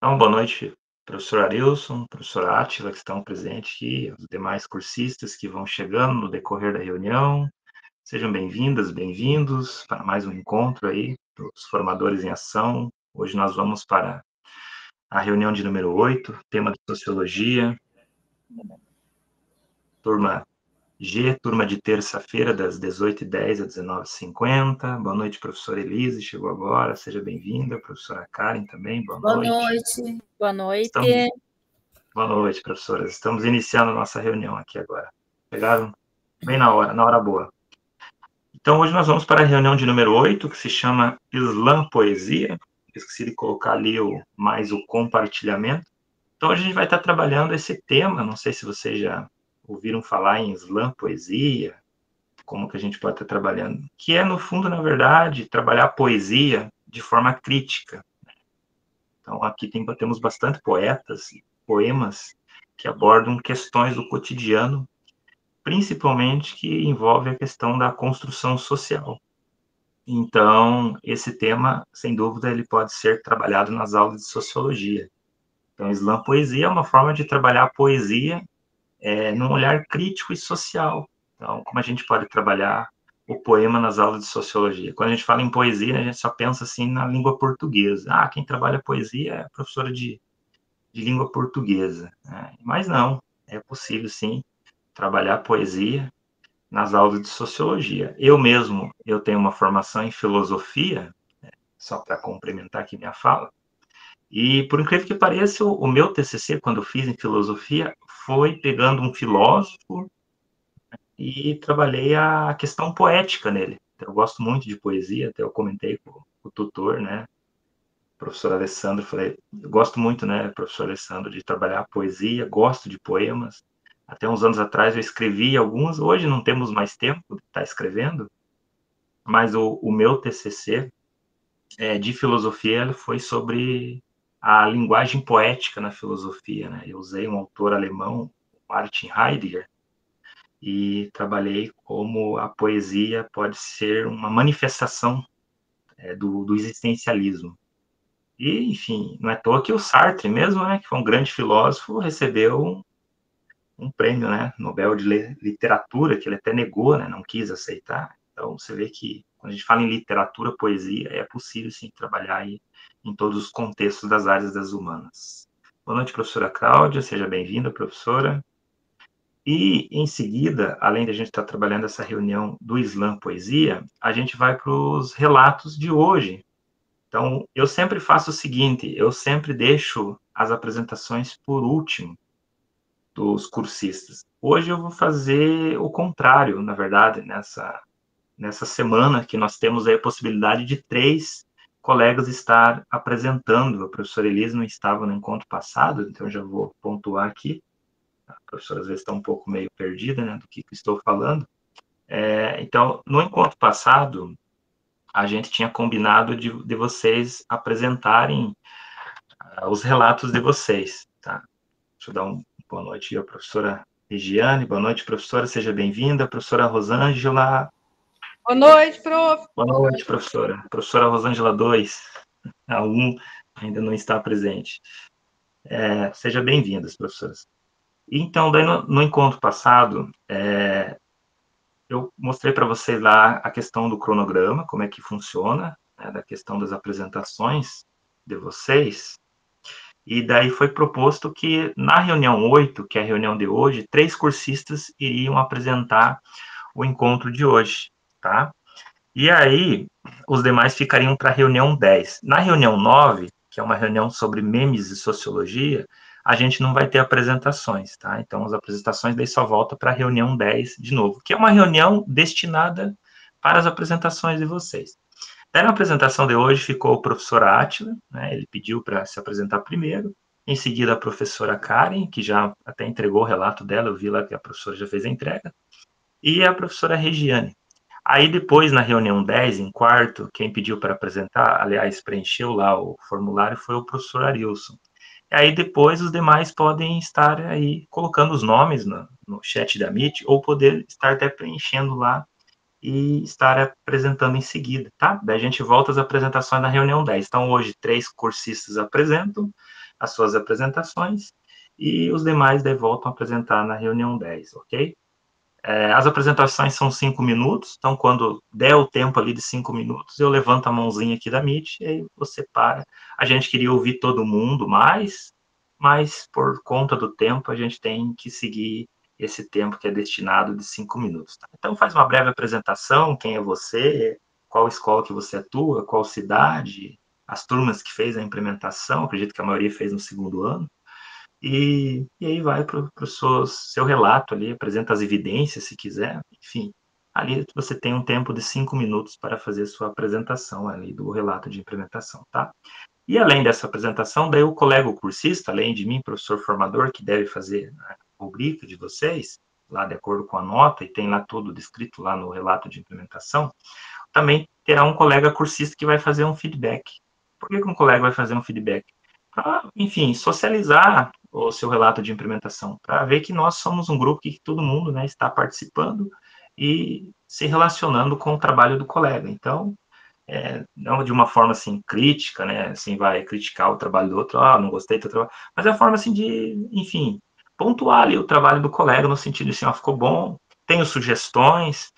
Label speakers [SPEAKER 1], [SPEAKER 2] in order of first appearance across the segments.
[SPEAKER 1] Então, boa noite, professor Arilson, professora Átila, que estão presentes aqui, os demais cursistas que vão chegando no decorrer da reunião. Sejam bem-vindas, bem-vindos para mais um encontro aí dos formadores em ação. Hoje nós vamos para a reunião de número 8, tema de Sociologia, turma G, turma de terça-feira, das 18h10 às 19h50. Boa noite, professora Elise, chegou agora, seja bem-vinda. Professora Karen também, boa
[SPEAKER 2] Boa
[SPEAKER 1] noite.
[SPEAKER 2] noite. Boa noite.
[SPEAKER 1] Boa noite, professoras. Estamos iniciando a nossa reunião aqui agora. Pegaram bem na hora boa. Então, hoje nós vamos para a reunião de número 8, que se chama Slam Poesia. Esqueci de colocar ali mais o compartilhamento. Então, hoje a gente vai estar trabalhando esse tema. Não sei se vocês já ouviram falar em Slam Poesia, como que a gente pode estar trabalhando. Que é, no fundo, na verdade, trabalhar a poesia de forma crítica. Então, aqui temos bastante poetas e poemas que abordam questões do cotidiano, principalmente que envolve a questão da construção social. Então, esse tema, sem dúvida, ele pode ser trabalhado nas aulas de sociologia. Então, slam poesia é uma forma de trabalhar a poesia num olhar crítico e social. Então, como a gente pode trabalhar o poema nas aulas de sociologia? Quando a gente fala em poesia, a gente só pensa assim na língua portuguesa. Ah, quem trabalha poesia é professora de língua portuguesa. Né? Mas não, é possível sim trabalhar poesia nas aulas de sociologia. Eu mesmo, eu tenho uma formação em filosofia, só para complementar aqui minha fala, e por incrível que pareça, o meu TCC, quando eu fiz em filosofia, foi pegando um filósofo e trabalhei a questão poética nele. Então, eu gosto muito de poesia, até eu comentei com o tutor, né, professor Alessandro, falei, eu gosto muito, né, professor Alessandro, de trabalhar a poesia, gosto de poemas. Até uns anos atrás eu escrevi alguns, hoje não temos mais tempo de estar escrevendo, mas o meu TCC de filosofia foi sobre a linguagem poética na filosofia, né? Eu usei um autor alemão, Martin Heidegger, e trabalhei como a poesia pode ser uma manifestação do existencialismo. E, enfim, não é à toa que o Sartre mesmo, né, que foi um grande filósofo, recebeu um prêmio, né, Nobel de Literatura, que ele até negou, né, não quis aceitar. Então, você vê que quando a gente fala em literatura, poesia, é possível, sim, trabalhar aí em todos os contextos das áreas das humanas. Boa noite, professora Cláudia, seja bem-vinda, professora. E, em seguida, além de a gente estar trabalhando essa reunião do Slam Poesia, a gente vai para os relatos de hoje. Então, eu sempre faço o seguinte, eu sempre deixo as apresentações por último dos cursistas. Hoje eu vou fazer o contrário, na verdade, nessa semana que nós temos aí a possibilidade de 3 colegas estar apresentando. A professora Elise não estava no encontro passado, então eu já vou pontuar aqui. A professora às vezes está um pouco meio perdida, né, do que estou falando. Então, no encontro passado, a gente tinha combinado de vocês apresentarem os relatos de vocês, tá? Deixa eu dar uma boa noite à professora Regiane. Boa noite, professora. Seja bem-vinda. Professora Rosângela.
[SPEAKER 3] Boa noite, prof.
[SPEAKER 1] Boa noite, professora. Professora Rosângela 2. A 1 ainda não está presente. Seja bem-vindas, professoras. Então, daí no encontro passado, eu mostrei para vocês lá a questão do cronograma, como é que funciona, né, da questão das apresentações de vocês. E daí foi proposto que na reunião 8, que é a reunião de hoje, 3 cursistas iriam apresentar o encontro de hoje, tá? E aí, os demais ficariam para a reunião 10. Na reunião 9, que é uma reunião sobre memes e sociologia, a gente não vai ter apresentações, tá? Então, as apresentações daí só volta para a reunião 10 de novo, que é uma reunião destinada para as apresentações de vocês. Daí, na apresentação de hoje, ficou o professor Átila, né? Ele pediu para se apresentar primeiro. Em seguida, a professora Karen, que já até entregou o relato dela, eu vi lá que a professora já fez a entrega. E a professora Regiane. Aí depois, na reunião 10, em quarto, quem pediu para apresentar, aliás, preencheu lá o formulário, foi o professor Arilson. E aí depois os demais podem estar aí colocando os nomes no chat da Meet, ou poder estar até preenchendo lá e estar apresentando em seguida, tá? Daí a gente volta às apresentações na reunião 10. Então hoje 3 cursistas apresentam, as suas apresentações e os demais daí voltam a apresentar na reunião 10, ok? As apresentações são 5 minutos, então quando der o tempo ali de 5 minutos, eu levanto a mãozinha aqui da Meet e aí você para. A gente queria ouvir todo mundo mais, mas por conta do tempo a gente tem que seguir esse tempo que é destinado de 5 minutos. Tá? Então faz uma breve apresentação, quem é você, qual escola que você atua, qual cidade, as turmas que fez a implementação, acredito que a maioria fez no segundo ano, e aí vai para o seu relato ali, apresenta as evidências se quiser, enfim. Ali você tem um tempo de 5 minutos para fazer sua apresentação ali do relato de implementação, tá? E além dessa apresentação, daí o colega o cursista, além de mim, professor formador, que deve fazer a rubrica de vocês, lá de acordo com a nota, e tem lá tudo descrito lá no relato de implementação, também terá um colega cursista que vai fazer um feedback. Por que um colega vai fazer um feedback? Para, enfim, socializar o seu relato de implementação, para ver que nós somos um grupo que todo mundo, né, está participando e se relacionando com o trabalho do colega. Então, não de uma forma assim crítica, né, assim vai criticar o trabalho do outro, não gostei do teu trabalho, mas é a forma assim de, enfim, pontuar ali o trabalho do colega no sentido de assim, ficou bom, tenho sugestões,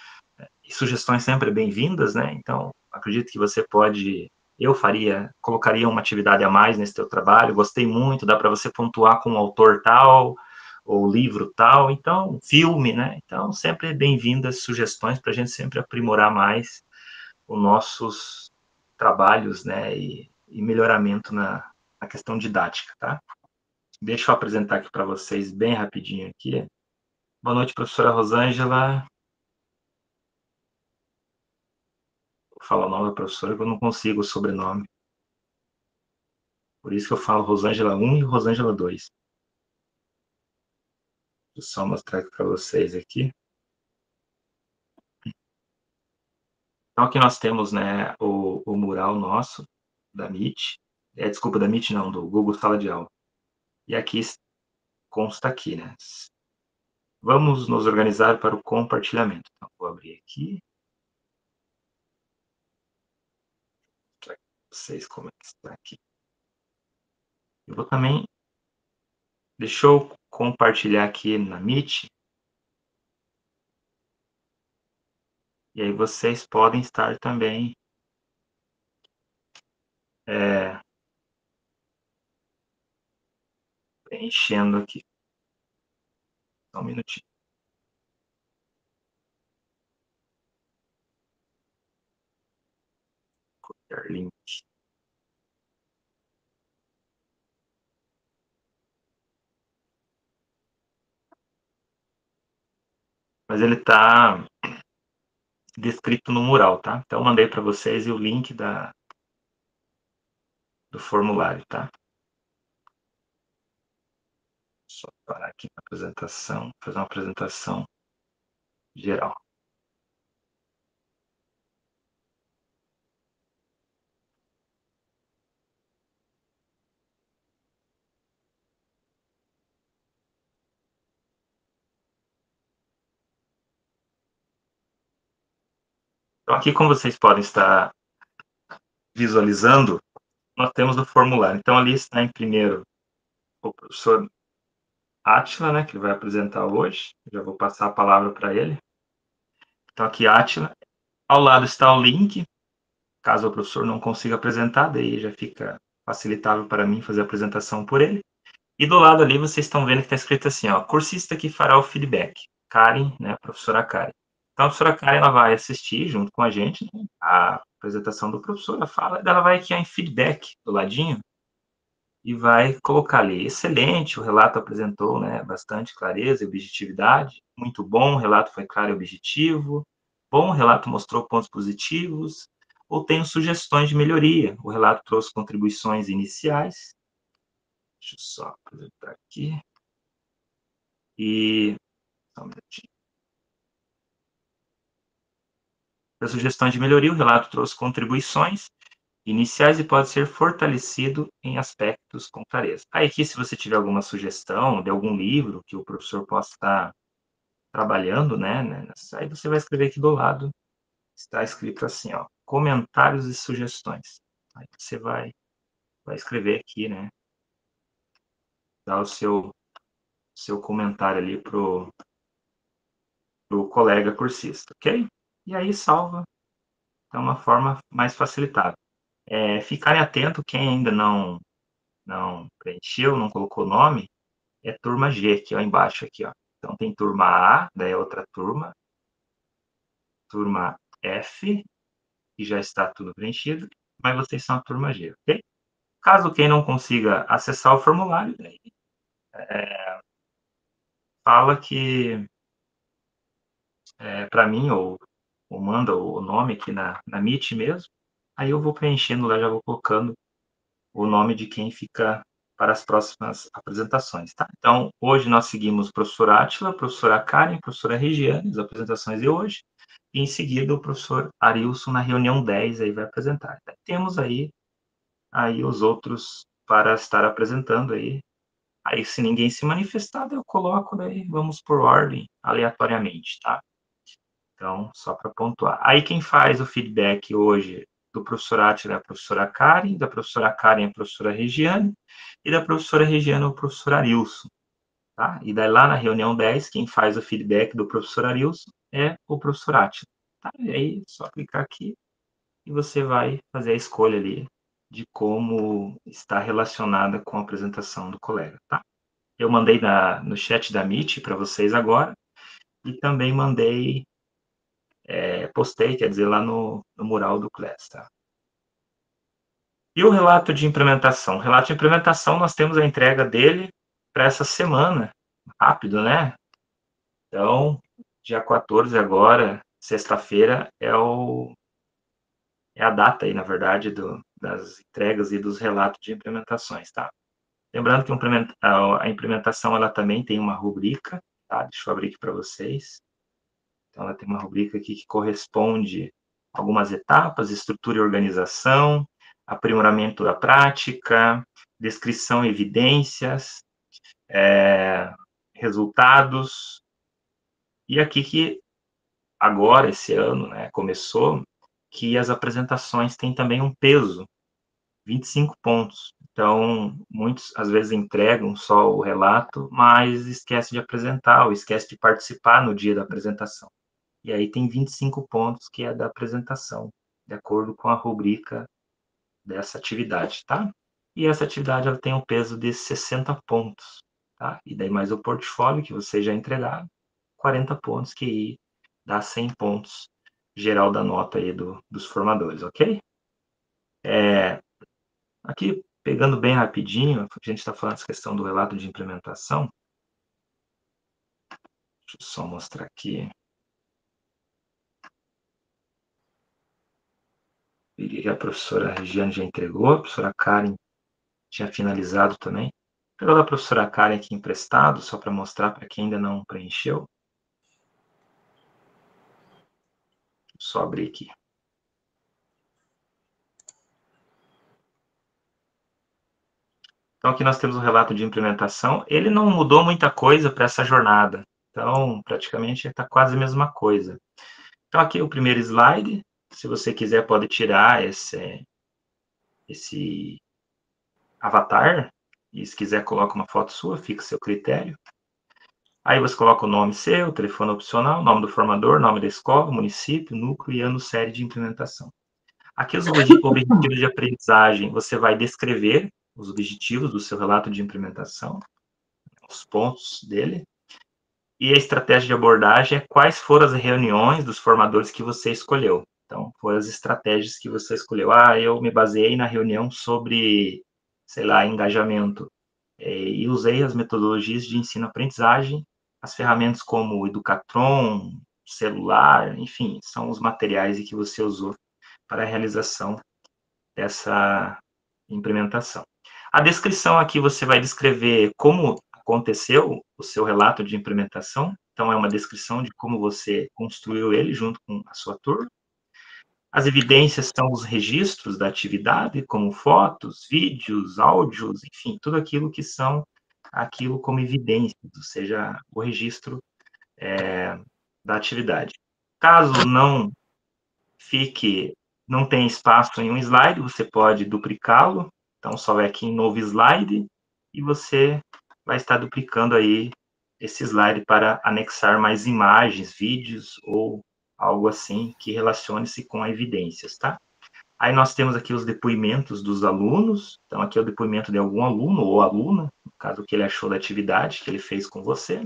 [SPEAKER 1] e sugestões sempre bem-vindas, né? Então, acredito que você pode, eu faria, colocaria uma atividade a mais nesse teu trabalho, gostei muito, dá para você pontuar com o autor tal, ou livro tal, então, filme, né? Então, sempre bem-vindas sugestões para a gente sempre aprimorar mais os nossos trabalhos, né? E melhoramento na questão didática, tá? Deixa eu apresentar aqui para vocês bem rapidinho aqui. Boa noite, professora Rosângela. Vou falar o nome da professora, que eu não consigo o sobrenome. Por isso que eu falo Rosângela 1 e Rosângela 2. Vou só mostrar aqui para vocês aqui. Então, aqui nós temos, né, o mural nosso, da Meet. Desculpa, da Meet não, do Google Sala de Aula. E aqui consta aqui, né? Vamos nos organizar para o compartilhamento. Então, vou abrir aqui. Para vocês como é que está aqui. Eu vou também... Deixa eu compartilhar aqui na Meet. E aí vocês podem estar também preenchendo aqui. Só um minutinho. Copiar link. Mas ele está descrito no mural, tá? Então, eu mandei para vocês o link do formulário, tá? Só parar aqui na apresentação, fazer uma apresentação geral. Então, aqui, como vocês podem estar visualizando, nós temos o formulário. Então, ali está em primeiro o professor Átila, né, que ele vai apresentar hoje. Já vou passar a palavra para ele. Então, aqui, Átila. Ao lado está o link, caso o professor não consiga apresentar, daí já fica facilitável para mim fazer a apresentação por ele. E do lado ali vocês estão vendo que está escrito assim, ó, cursista que fará o feedback. Karen, né, professora Karen. Então a professora Karen, ela vai assistir junto com a gente, né, a apresentação do professor, a fala, ela vai aqui em feedback do ladinho e vai colocar ali, excelente, o relato apresentou, né, bastante clareza e objetividade, muito bom, o relato foi claro e objetivo, bom, o relato mostrou pontos positivos, ou tenho sugestões de melhoria, o relato trouxe contribuições iniciais, deixa eu só apresentar aqui, e só um minutinho. As sugestões de melhoria, o relato trouxe contribuições iniciais e pode ser fortalecido em aspectos com clareza. Aí aqui, se você tiver alguma sugestão de algum livro que o professor possa estar trabalhando, né, aí você vai escrever aqui do lado, está escrito assim, ó, comentários e sugestões. Aí você vai escrever aqui, né, dar o seu comentário ali pro colega cursista, ok? E aí salva, é uma forma mais facilitada. Ficarem atento, quem ainda não preencheu, não colocou o nome, é turma G, aqui ó, embaixo aqui, ó. Então tem turma A, daí é outra turma F, que já está tudo preenchido, mas vocês são a turma G, ok? Caso quem não consiga acessar o formulário, daí, fala que para mim, ou manda o nome aqui na Meet mesmo, aí eu vou preenchendo lá, já vou colocando o nome de quem fica para as próximas apresentações, tá? Então, hoje nós seguimos o professor Átila, professora Karen, professora Regiane, as apresentações de hoje, e em seguida o professor Arilson na reunião 10 aí vai apresentar. Então, temos aí os outros para estar apresentando aí. Aí, se ninguém se manifestar, eu coloco, daí vamos por ordem, aleatoriamente, tá? Então, só para pontuar. Aí, quem faz o feedback hoje do professor Átila é a professora Karen, da professora Karen a professora Regiane, e da professora Regiane o professor Arilson, tá? E daí, lá na reunião 10, quem faz o feedback do professor Arilson é o professor Átila, tá? E aí, só clicar aqui e você vai fazer a escolha ali de como está relacionada com a apresentação do colega, tá? Eu mandei no chat da Meet para vocês agora e também postei, quer dizer, lá no mural do Class, tá? E o relato de implementação? O relato de implementação, nós temos a entrega dele para essa semana. Rápido, né? Então, dia 14 agora, sexta-feira, é a data aí, na verdade, das entregas e dos relatos de implementações, tá? Lembrando que a implementação, ela também tem uma rubrica, tá? Deixa eu abrir aqui para vocês. Então, ela tem uma rubrica aqui que corresponde a algumas etapas, estrutura e organização, aprimoramento da prática, descrição e evidências, resultados. E aqui que agora, esse ano, né, começou, que as apresentações têm também um peso, 25 pontos. Então, muitos às vezes entregam só o relato, mas esquece de apresentar ou esquece de participar no dia da apresentação. E aí tem 25 pontos que é da apresentação, de acordo com a rubrica dessa atividade, tá? E essa atividade ela tem um peso de 60 pontos, tá? E daí mais o portfólio que você já entregaram, 40 pontos, que aí dá 100 pontos geral da nota aí dos formadores, ok? Aqui, pegando bem rapidinho, a gente está falando dessa questão do relato de implementação. Deixa eu só mostrar aqui. E a professora Regiane já entregou, a professora Karen tinha finalizado também. Pegou da professora Karen aqui emprestado, só para mostrar para quem ainda não preencheu. Só abrir aqui. Então, aqui nós temos o relato de implementação. Ele não mudou muita coisa para essa jornada. Então, praticamente está quase a mesma coisa. Então, aqui o primeiro slide. Se você quiser, pode tirar esse avatar. E se quiser, coloca uma foto sua, fica a seu critério. Aí você coloca o nome seu, o telefone opcional, nome do formador, nome da escola, município, núcleo e ano série de implementação. Aqui os objetivos de aprendizagem, você vai descrever os objetivos do seu relato de implementação, os pontos dele, e a estratégia de abordagem é quais foram as reuniões dos formadores que você escolheu. Então, foram as estratégias que você escolheu. Eu me baseei na reunião sobre, sei lá, engajamento, e usei as metodologias de ensino-aprendizagem, as ferramentas como o Educatron, celular, enfim, são os materiais que você usou para a realização dessa implementação. A descrição aqui você vai descrever como aconteceu o seu relato de implementação, então é uma descrição de como você construiu ele junto com a sua turma. As evidências são os registros da atividade, como fotos, vídeos, áudios, enfim, tudo aquilo que são aquilo como evidências, ou seja, o registro da atividade. Caso não tenha espaço em um slide, você pode duplicá-lo, então só vai aqui em novo slide e você vai estar duplicando aí esse slide para anexar mais imagens, vídeos ou algo assim que relacione-se com evidências, tá? Aí nós temos aqui os depoimentos dos alunos. Então, aqui é o depoimento de algum aluno ou aluna, no caso, o que ele achou da atividade que ele fez com você.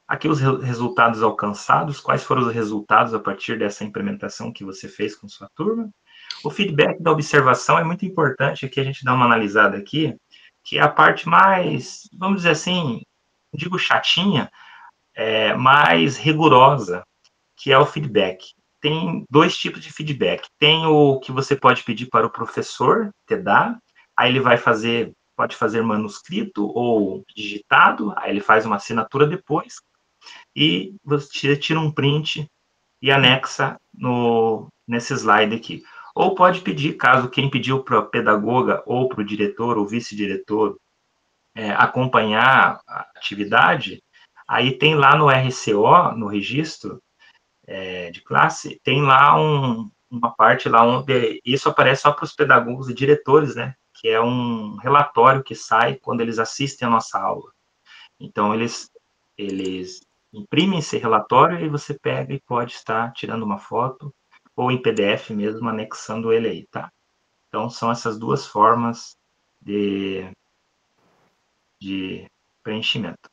[SPEAKER 1] Aqui os resultados alcançados, quais foram os resultados a partir dessa implementação que você fez com sua turma. O feedback da observação é muito importante, aqui a gente dá uma analisada aqui, que é a parte mais, vamos dizer assim, digo chatinha, mais rigorosa, que é o feedback. Tem dois tipos de feedback. Tem o que você pode pedir para o professor te dar, aí ele vai fazer, pode fazer manuscrito ou digitado, aí ele faz uma assinatura depois, e você tira um print e anexa nesse slide aqui. Ou pode pedir, caso quem pediu para a pedagoga ou para o diretor ou vice-diretor acompanhar a atividade, aí tem lá no RCO, no registro de classe, tem lá uma parte lá onde isso aparece só para os pedagogos e diretores, né? Que é um relatório que sai quando eles assistem a nossa aula. Então, eles imprimem esse relatório e você pega e pode estar tirando uma foto ou em PDF mesmo, anexando ele aí, tá? Então, são essas duas formas de preenchimento.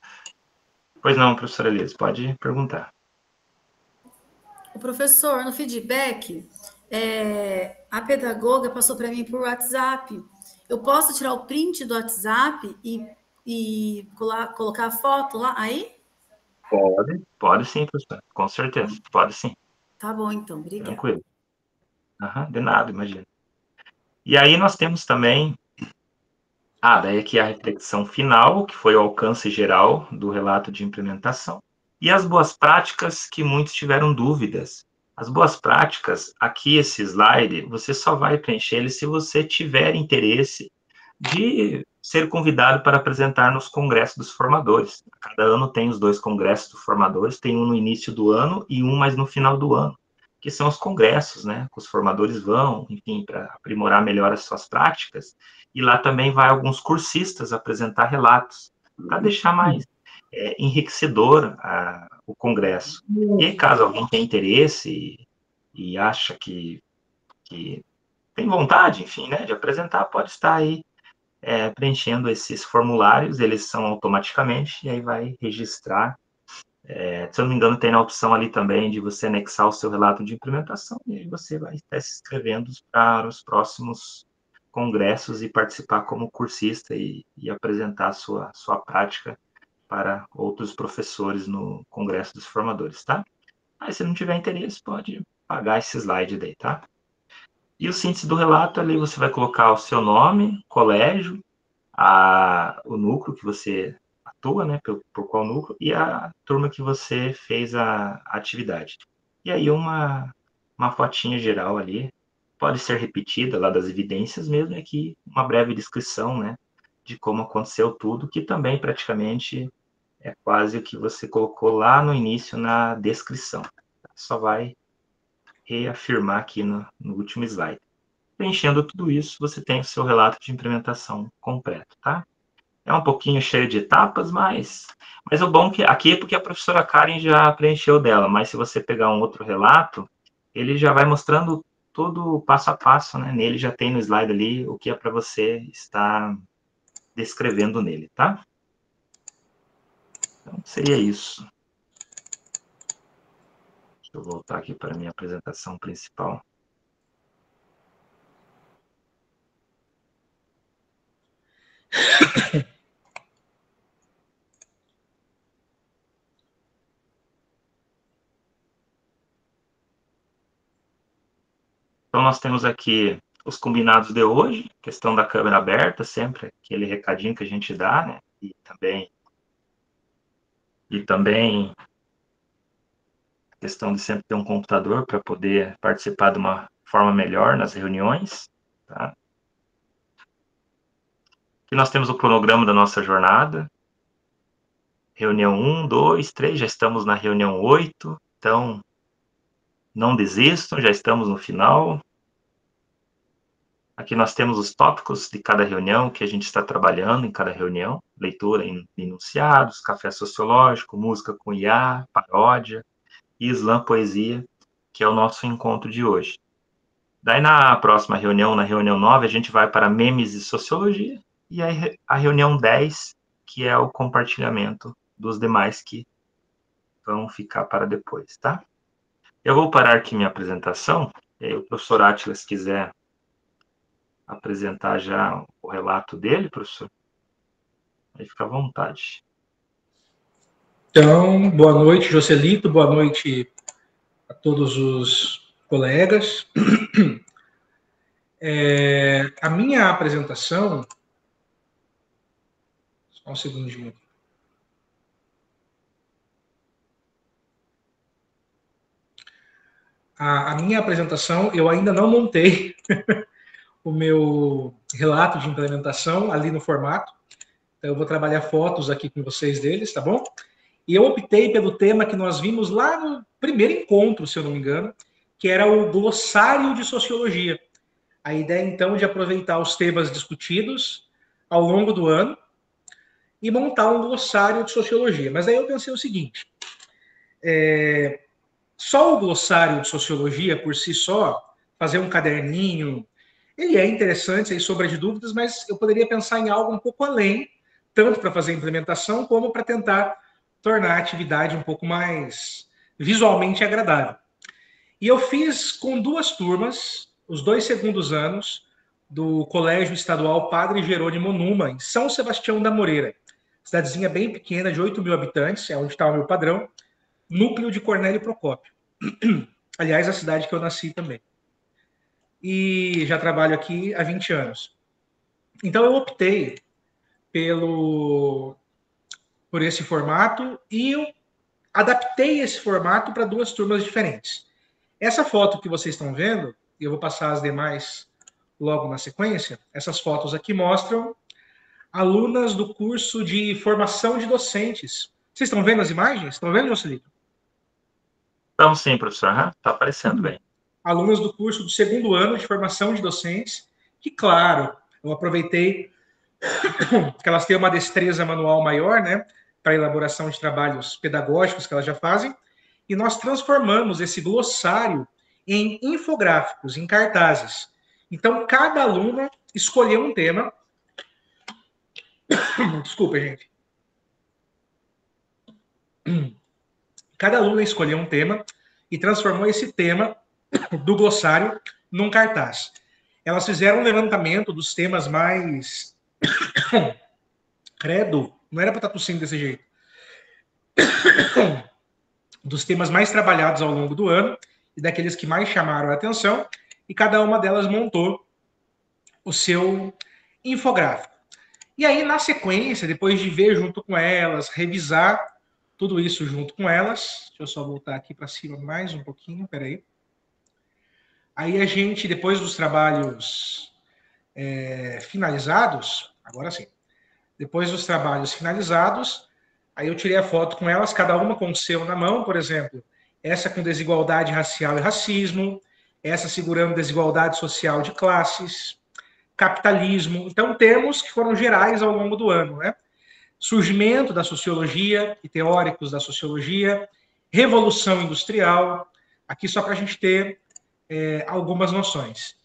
[SPEAKER 1] Pois não, professora Elise, pode perguntar.
[SPEAKER 2] O professor, no feedback, a pedagoga passou para mim por WhatsApp. Eu posso tirar o print do WhatsApp e colocar a foto lá aí?
[SPEAKER 1] Pode sim, professora, com certeza, pode sim.
[SPEAKER 2] Tá bom, então, obrigada.
[SPEAKER 1] Tranquilo. De nada, imagina. E aí nós temos também, daí aqui a reflexão final, que foi o alcance geral do relato de implementação, e as boas práticas que muitos tiveram dúvidas. As boas práticas, aqui esse slide, você só vai preencher ele se você tiver interesse de ser convidado para apresentar nos congressos dos formadores. Cada ano tem os 2 congressos dos formadores, tem um no início do ano e um mais no final do ano, que são os congressos, né, que os formadores vão, enfim, para aprimorar melhor as suas práticas, e lá também vai alguns cursistas apresentar relatos, para deixar mais enriquecedor o congresso. E aí, caso alguém tenha interesse e acha que tem vontade, enfim, né, de apresentar, pode estar aí preenchendo esses formulários, eles são automaticamente, e aí vai registrar. Se eu não me engano, tem a opção ali também de você anexar o seu relato de implementação, e aí você vai estar se inscrevendo para os próximos congressos e participar como cursista e apresentar a sua prática para outros professores no Congresso dos Formadores, tá? Aí, se não tiver interesse, pode pagar esse slide daí, tá? E o síntese do relato, ali você vai colocar o seu nome, colégio, o núcleo que você atua, né, por qual núcleo, e a turma que você fez a atividade. E aí uma fotinha geral ali, pode ser repetida lá das evidências mesmo, aqui uma breve descrição, né, de como aconteceu tudo, que também praticamente é quase o que você colocou lá no início na descrição. Só vai reafirmar aqui no último slide. Preenchendo tudo isso, você tem o seu relato de implementação completo, tá? É um pouquinho cheio de etapas, mas o bom que aqui é porque a professora Karen já preencheu dela, mas se você pegar um outro relato, ele já vai mostrando todo o passo a passo, né? Nele já tem no slide ali o que é para você estar descrevendo nele, tá? Então, seria isso. Deixa eu voltar aqui para a minha apresentação principal. Então, nós temos aqui os combinados de hoje, questão da câmera aberta, sempre aquele recadinho que a gente dá, né? E também a questão de sempre ter um computador para poder participar de uma forma melhor nas reuniões, tá? Aqui nós temos o cronograma da nossa jornada. Reunião 1, 2, 3, já estamos na reunião 8, então não desistam, já estamos no final. Aqui nós temos os tópicos de cada reunião que a gente está trabalhando em cada reunião. Leitura em enunciados, café sociológico, música com IA, paródia e slam poesia, que é o nosso encontro de hoje. Daí na próxima reunião, na reunião 9, a gente vai para memes e sociologia. E aí a reunião 10, que é o compartilhamento dos demais que vão ficar para depois, tá? Eu vou parar aqui minha apresentação. E aí o professor Átila, se quiser apresentar já o relato dele, professor, aí fica à vontade.
[SPEAKER 4] Então, boa noite, Joselito, boa noite a todos os colegas. A minha apresentação... Só um segundinho. A minha apresentação, eu ainda não montei o meu relato de implementação ali no formato. Então, eu vou trabalhar fotos aqui com vocês deles, tá bom? E eu optei pelo tema que nós vimos lá no primeiro encontro, se eu não me engano, que era o glossário de sociologia. A ideia, então, de aproveitar os temas discutidos ao longo do ano e montar um glossário de sociologia. Mas aí eu pensei o seguinte, só o glossário de sociologia, por si só, fazer um caderninho, ele é interessante, sem sombra de dúvidas, mas eu poderia pensar em algo um pouco além, tanto para fazer a implementação, como para tentar tornar a atividade um pouco mais visualmente agradável. E eu fiz com 2 turmas, os 2 segundos anos, do Colégio Estadual Padre Jerônimo Numa, em São Sebastião da Moreira. Cidadezinha bem pequena, de 8.000 habitantes, é onde está o meu padrão, núcleo de Cornélio Procópio. Aliás, a cidade que eu nasci também. E já trabalho aqui há 20 anos. Então, eu optei por esse formato e eu adaptei esse formato para 2 turmas diferentes. Essa foto que vocês estão vendo, e eu vou passar as demais logo na sequência, essas fotos aqui mostram alunas do curso de formação de docentes. Vocês estão vendo as imagens? Estão vendo, Jocelito?
[SPEAKER 1] Então, sim, professor. Está aparecendo bem.
[SPEAKER 4] Alunas do curso do 2º ano de formação de docentes, que, claro, eu aproveitei que elas têm uma destreza manual maior, né, para elaboração de trabalhos pedagógicos que elas já fazem, e nós transformamos esse glossário em infográficos, em cartazes. Então, cada aluna escolheu um tema. Desculpa, gente. Cada aluna escolheu um tema e transformou esse tema do glossário num cartaz. Elas fizeram um levantamento dos temas mais... Credo, não era para estar tossindo desse jeito. Dos temas mais trabalhados ao longo do ano e daqueles que mais chamaram a atenção, e cada uma delas montou o seu infográfico. E aí, na sequência, depois de ver junto com elas, revisar tudo isso junto com elas, deixa eu só voltar aqui para cima mais um pouquinho, peraí. Aí a gente, depois dos trabalhos finalizados, agora sim, depois dos trabalhos finalizados, aí eu tirei a foto com elas, cada uma com o seu na mão, por exemplo, essa com desigualdade racial e racismo, essa segurando desigualdade social de classes, capitalismo. Então, termos que foram gerais ao longo do ano, né? Surgimento da sociologia e teóricos da sociologia, revolução industrial, aqui só para a gente ter algumas noções.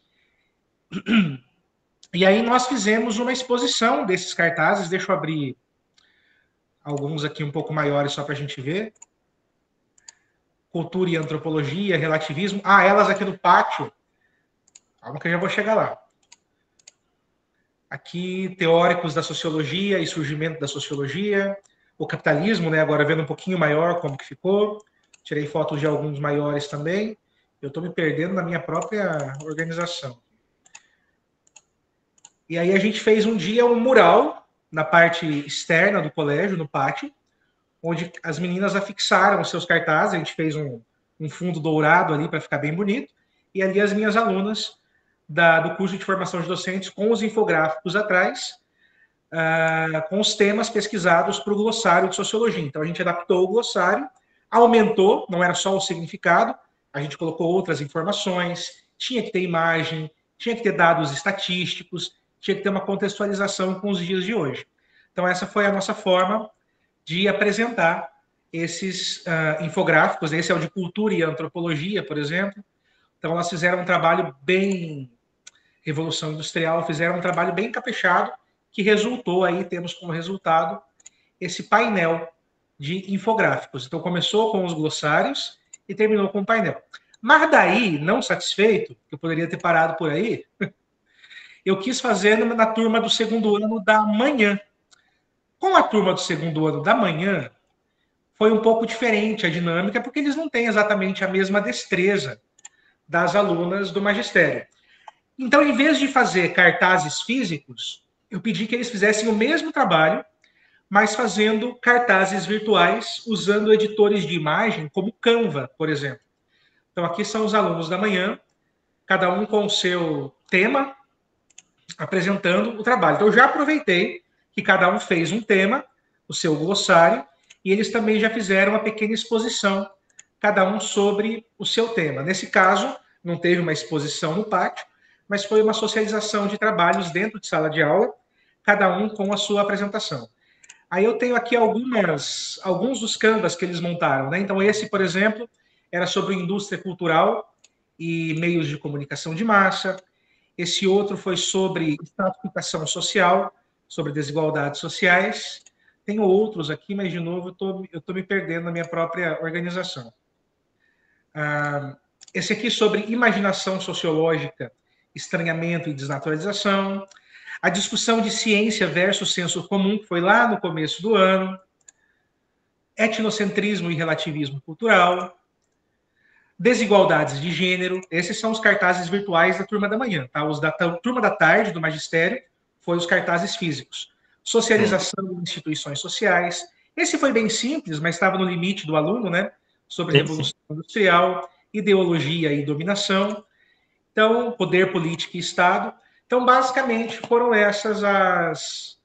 [SPEAKER 4] E aí nós fizemos uma exposição desses cartazes, deixa eu abrir alguns aqui um pouco maiores só para a gente ver. Cultura e antropologia, relativismo. Ah, elas aqui no pátio. Calma que eu já vou chegar lá. Aqui, teóricos da sociologia e surgimento da sociologia. O capitalismo, né? Agora vendo um pouquinho maior como que ficou. Tirei fotos de alguns maiores também. Eu estou me perdendo na minha própria organização. E aí a gente fez um dia um mural na parte externa do colégio, no pátio, onde as meninas afixaram os seus cartazes. A gente fez um fundo dourado ali para ficar bem bonito. E ali as minhas alunas do curso de formação de docentes com os infográficos atrás, com os temas pesquisados para o glossário de sociologia. Então a gente adaptou o glossário, aumentou, não era só o significado, a gente colocou outras informações, tinha que ter imagem, tinha que ter dados estatísticos, tinha que ter uma contextualização com os dias de hoje. Então, essa foi a nossa forma de apresentar esses infográficos. Esse é o de cultura e antropologia, por exemplo. Então, elas fizeram um trabalho bem... Revolução Industrial, fizeram um trabalho bem caprichado, que resultou aí, temos como resultado, esse painel de infográficos. Então, começou com os glossários e terminou com o painel. Mas daí, não satisfeito, que eu poderia ter parado por aí, eu quis fazer na turma do segundo ano da manhã. Com a turma do segundo ano da manhã, foi um pouco diferente a dinâmica, porque eles não têm exatamente a mesma destreza das alunas do magistério. Então, em vez de fazer cartazes físicos, eu pedi que eles fizessem o mesmo trabalho, mas fazendo cartazes virtuais, usando editores de imagem, como Canva, por exemplo. Então, aqui são os alunos da manhã, cada um com o seu tema, apresentando o trabalho. Então, eu já aproveitei que cada um fez um tema, o seu glossário, e eles também já fizeram uma pequena exposição, cada um sobre o seu tema. Nesse caso, não teve uma exposição no pátio, mas foi uma socialização de trabalhos dentro de sala de aula, cada um com a sua apresentação. Aí eu tenho aqui alguns dos canvas que eles montaram, né? Então, esse, por exemplo, era sobre indústria cultural e meios de comunicação de massa. Esse outro foi sobre estratificação social, sobre desigualdades sociais. Tenho outros aqui, mas, de novo, eu estou me perdendo na minha própria organização. Esse aqui sobre imaginação sociológica, estranhamento e desnaturalização. A discussão de ciência versus senso comum, que foi lá no começo do ano. Etnocentrismo e relativismo cultural. Desigualdades de gênero. Esses são os cartazes virtuais da turma da manhã. Tá? Os da turma da tarde, do magistério, foram os cartazes físicos. Socialização de instituições sociais. Esse foi bem simples, mas estava no limite do aluno, né? Sobre revolução industrial, ideologia e dominação. Então, poder, política e Estado. Então, basicamente, foram essas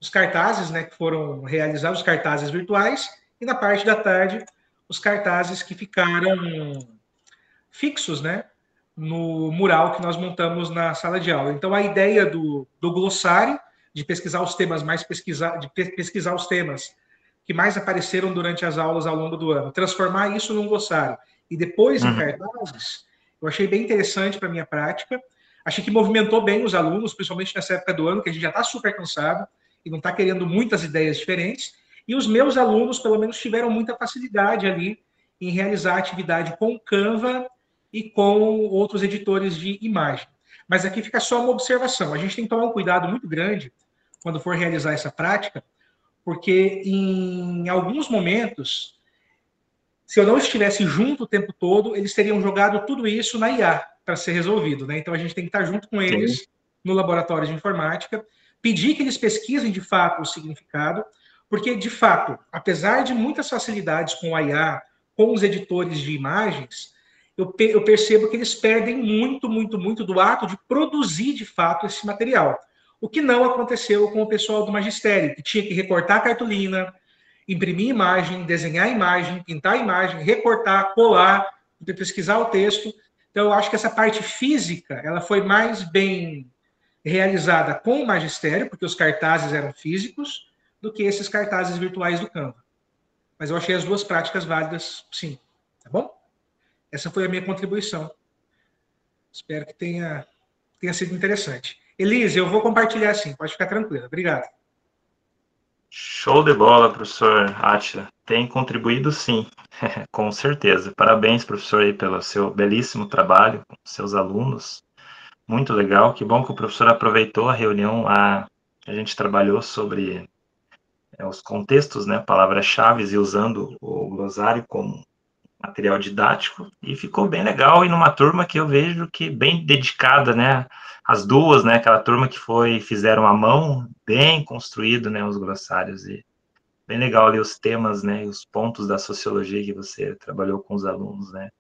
[SPEAKER 4] os cartazes, né, que foram realizados, os cartazes virtuais, e na parte da tarde, os cartazes que ficaram fixos, né, no mural que nós montamos na sala de aula. Então, a ideia do glossário, de pesquisar os temas pesquisar os temas que mais apareceram durante as aulas ao longo do ano, transformar isso num glossário, e depois em cartazes, eu achei bem interessante para a minha prática. Achei que movimentou bem os alunos, principalmente nessa época do ano, que a gente já está super cansado e não está querendo muitas ideias diferentes. E os meus alunos, pelo menos, tiveram muita facilidade ali em realizar a atividade com Canva e com outros editores de imagem. Mas aqui fica só uma observação. A gente tem que tomar um cuidado muito grande quando for realizar essa prática, porque em alguns momentos, se eu não estivesse junto o tempo todo, eles teriam jogado tudo isso na IA para ser resolvido, né? Então a gente tem que estar junto com eles no laboratório de informática, pedir que eles pesquisem de fato o significado, porque de fato, apesar de muitas facilidades com a IA, com os editores de imagens, eu percebo que eles perdem muito do ato de produzir de fato esse material. O que não aconteceu com o pessoal do magistério, que tinha que recortar a cartolina, imprimir imagem, desenhar imagem, pintar imagem, recortar, colar, pesquisar o texto. Então, eu acho que essa parte física, ela foi mais bem realizada com o magistério, porque os cartazes eram físicos, do que esses cartazes virtuais do Canva. Mas eu achei as duas práticas válidas, sim. Tá bom? Essa foi a minha contribuição. Espero que tenha sido interessante. Elise, eu vou compartilhar sim, pode ficar tranquila. Obrigado.
[SPEAKER 1] Show de bola, professor Átila. Tem contribuído sim, com certeza. Parabéns, professor, aí, pelo seu belíssimo trabalho com seus alunos. Muito legal. Que bom que o professor aproveitou a reunião. A gente trabalhou sobre os contextos, né, palavras-chave, e usando o glossário como material didático, e ficou bem legal, e numa turma que eu vejo que bem dedicada, né, as duas, né, aquela turma que fizeram à mão, bem construído, né, os glossários, e bem legal ali os temas, né, e os pontos da sociologia que você trabalhou com os alunos, né,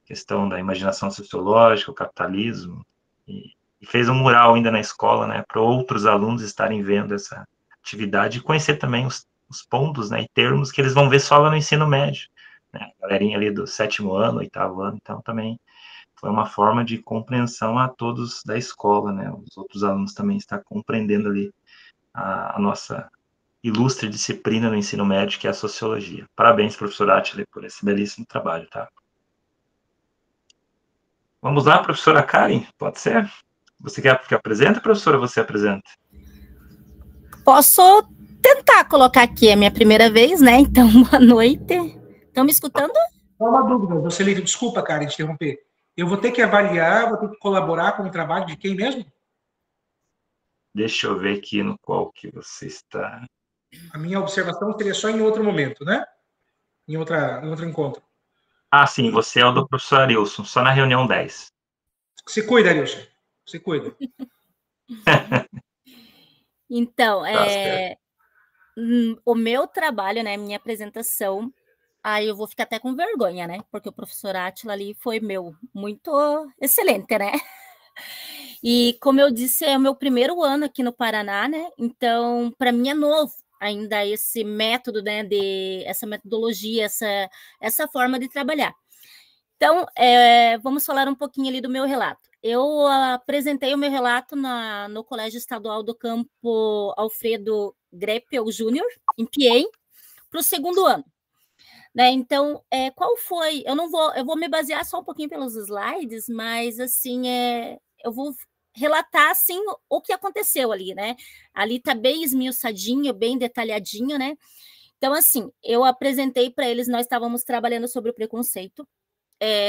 [SPEAKER 1] questão da imaginação sociológica, o capitalismo, e fez um mural ainda na escola, né, para outros alunos estarem vendo essa atividade e conhecer também os pontos, né, e termos que eles vão ver só lá no ensino médio, né, a galerinha ali do 7º ano, 8º ano, então também foi uma forma de compreensão a todos da escola, né? Os outros alunos também estão compreendendo ali a nossa ilustre disciplina no ensino médio, que é a sociologia. Parabéns, professor Atila, por esse belíssimo trabalho, tá? Vamos lá, professora Karen, pode ser? Você quer que apresente, professora, ou você apresenta?
[SPEAKER 5] Posso tentar colocar aqui, é a minha primeira vez, né? Então, boa noite. Estão me escutando?
[SPEAKER 4] Só uma dúvida, Jocelyn, desculpa, Karen, te interromper. Eu vou ter que avaliar, vou ter que colaborar com o trabalho de quem mesmo?
[SPEAKER 1] Deixa eu ver aqui no qual que você está.
[SPEAKER 4] A minha observação seria só em outro momento, né? Em outro encontro.
[SPEAKER 1] Ah, sim, você é o do professor Arilson, só na reunião 10.
[SPEAKER 4] Se cuida, Arilson. Se cuida.
[SPEAKER 5] Então,
[SPEAKER 1] Tá
[SPEAKER 5] o meu trabalho, né, minha apresentação, aí eu vou ficar até com vergonha, né? Porque o professor Atila ali foi muito excelente, né? E como eu disse, é o meu primeiro ano aqui no Paraná, né? Então, para mim é novo ainda esse método, né, essa metodologia, essa forma de trabalhar. Então, vamos falar um pouquinho ali do meu relato. Eu apresentei o meu relato no Colégio Estadual do Campo Alfredo Greppel Júnior, em Piên, para o segundo ano. Né? Então, qual foi? Eu vou me basear só um pouquinho pelos slides, mas assim, eu vou relatar assim o que aconteceu ali, né? Ali tá bem esmiuçadinho, bem detalhadinho, né? Então, assim, eu apresentei para eles, nós estávamos trabalhando sobre o preconceito.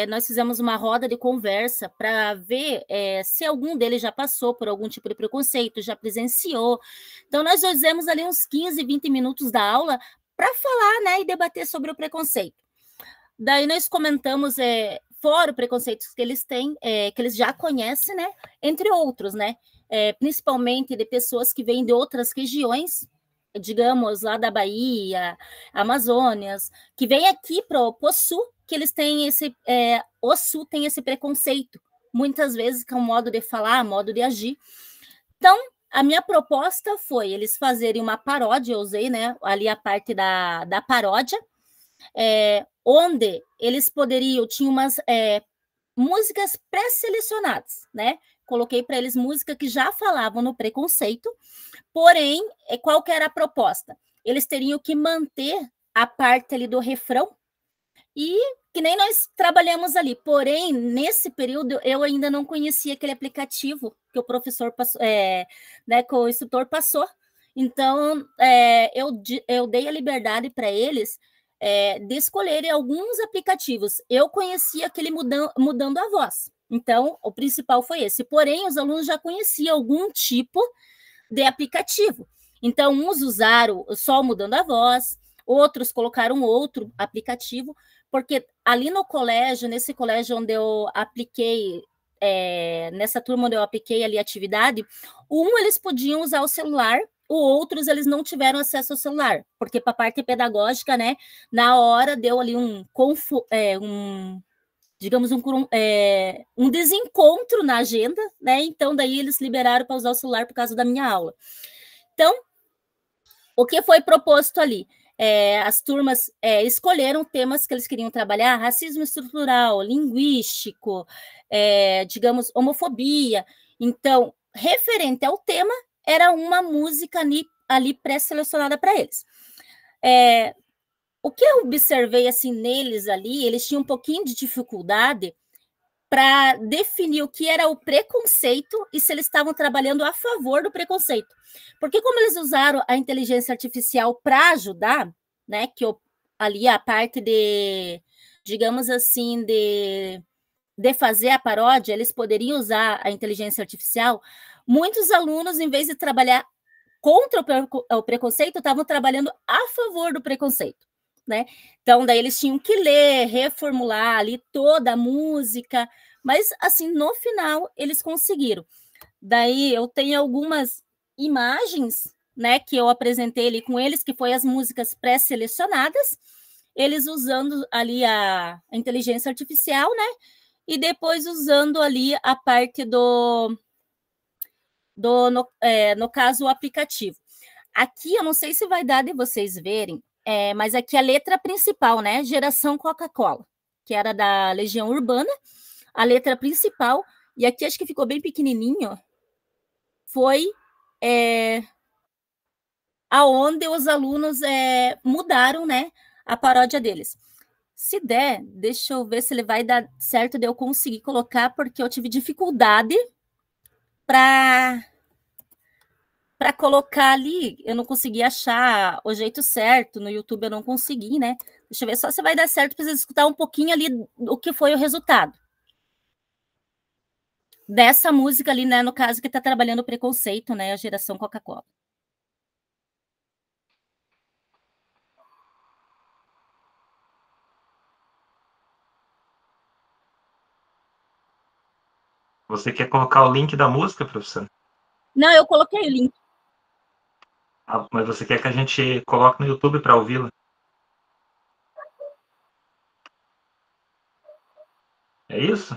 [SPEAKER 5] Nós fizemos uma roda de conversa para ver se algum deles já passou por algum tipo de preconceito, já presenciou. Então, nós fizemos ali uns 15, 20 minutos da aula para falar, né, e debater sobre o preconceito. Daí nós comentamos fora os preconceitos que eles têm, que eles já conhecem, né, entre outros, né, principalmente de pessoas que vêm de outras regiões, digamos, lá da Bahia, Amazônias, que vêm aqui para o Sul, que eles têm o Sul tem esse preconceito, muitas vezes que é um modo de falar, modo de agir. Então, a minha proposta foi eles fazerem uma paródia, eu usei, né, ali a parte da paródia, onde eles tinham umas músicas pré-selecionadas, né? Coloquei para eles música que já falavam no preconceito, porém, qual que era a proposta? Eles teriam que manter a parte ali do refrão, e que nem nós trabalhamos ali. Porém, nesse período, eu ainda não conhecia aquele aplicativo que o professor passou, né, que o instrutor passou. Então, eu dei a liberdade para eles de escolherem alguns aplicativos. Eu conhecia aquele mudando a voz. Então, o principal foi esse. Porém, os alunos já conheciam algum tipo de aplicativo. Então, uns usaram só mudando a voz, outros colocaram outro aplicativo, porque ali no colégio, nesse colégio onde eu apliquei, nessa turma onde eu apliquei ali a atividade, eles podiam usar o celular, outros eles não tiveram acesso ao celular, porque para a parte pedagógica, né, na hora deu ali digamos, um desencontro na agenda, né, então daí eles liberaram para usar o celular por causa da minha aula. Então, o que foi proposto ali? As turmas escolheram temas que eles queriam trabalhar: racismo estrutural, linguístico, digamos, homofobia. Então, referente ao tema, era uma música ali pré-selecionada para eles. O que eu observei assim neles ali, eles tinham um pouquinho de dificuldade para definir o que era o preconceito e se eles estavam trabalhando a favor do preconceito. Porque como eles usaram a inteligência artificial para ajudar, né, que ali a parte de, digamos assim, de fazer a paródia, eles poderiam usar a inteligência artificial, muitos alunos, em vez de trabalhar contra o preconceito, estavam trabalhando a favor do preconceito. Né? Então, daí eles tinham que ler, reformular ali toda a música, mas, assim, no final, eles conseguiram. Daí, eu tenho algumas imagens, né, que eu apresentei ali com eles, que foi as músicas pré-selecionadas, eles usando ali a inteligência artificial, né, e depois usando ali a parte no caso, o aplicativo. Aqui, eu não sei se vai dar de vocês verem, mas aqui a letra principal, né? Geração Coca-Cola, que era da Legião Urbana. a letra principal, e aqui acho que ficou bem pequenininho, foi aonde os alunos mudaram, né, a paródia deles. Se der, deixa eu ver se ele vai dar certo de eu conseguir colocar, porque eu tive dificuldade para colocar ali, eu não consegui achar o jeito certo, no YouTube eu não consegui, né? Deixa eu ver só se vai dar certo para vocês escutar um pouquinho ali o que foi o resultado dessa música ali, né, no caso que está trabalhando o preconceito, né, a geração Coca-Cola.
[SPEAKER 1] Você quer colocar o link da música, professor?
[SPEAKER 5] Não, eu coloquei o link.
[SPEAKER 1] Ah, mas você quer que a gente coloque no YouTube para ouvi-la? É isso?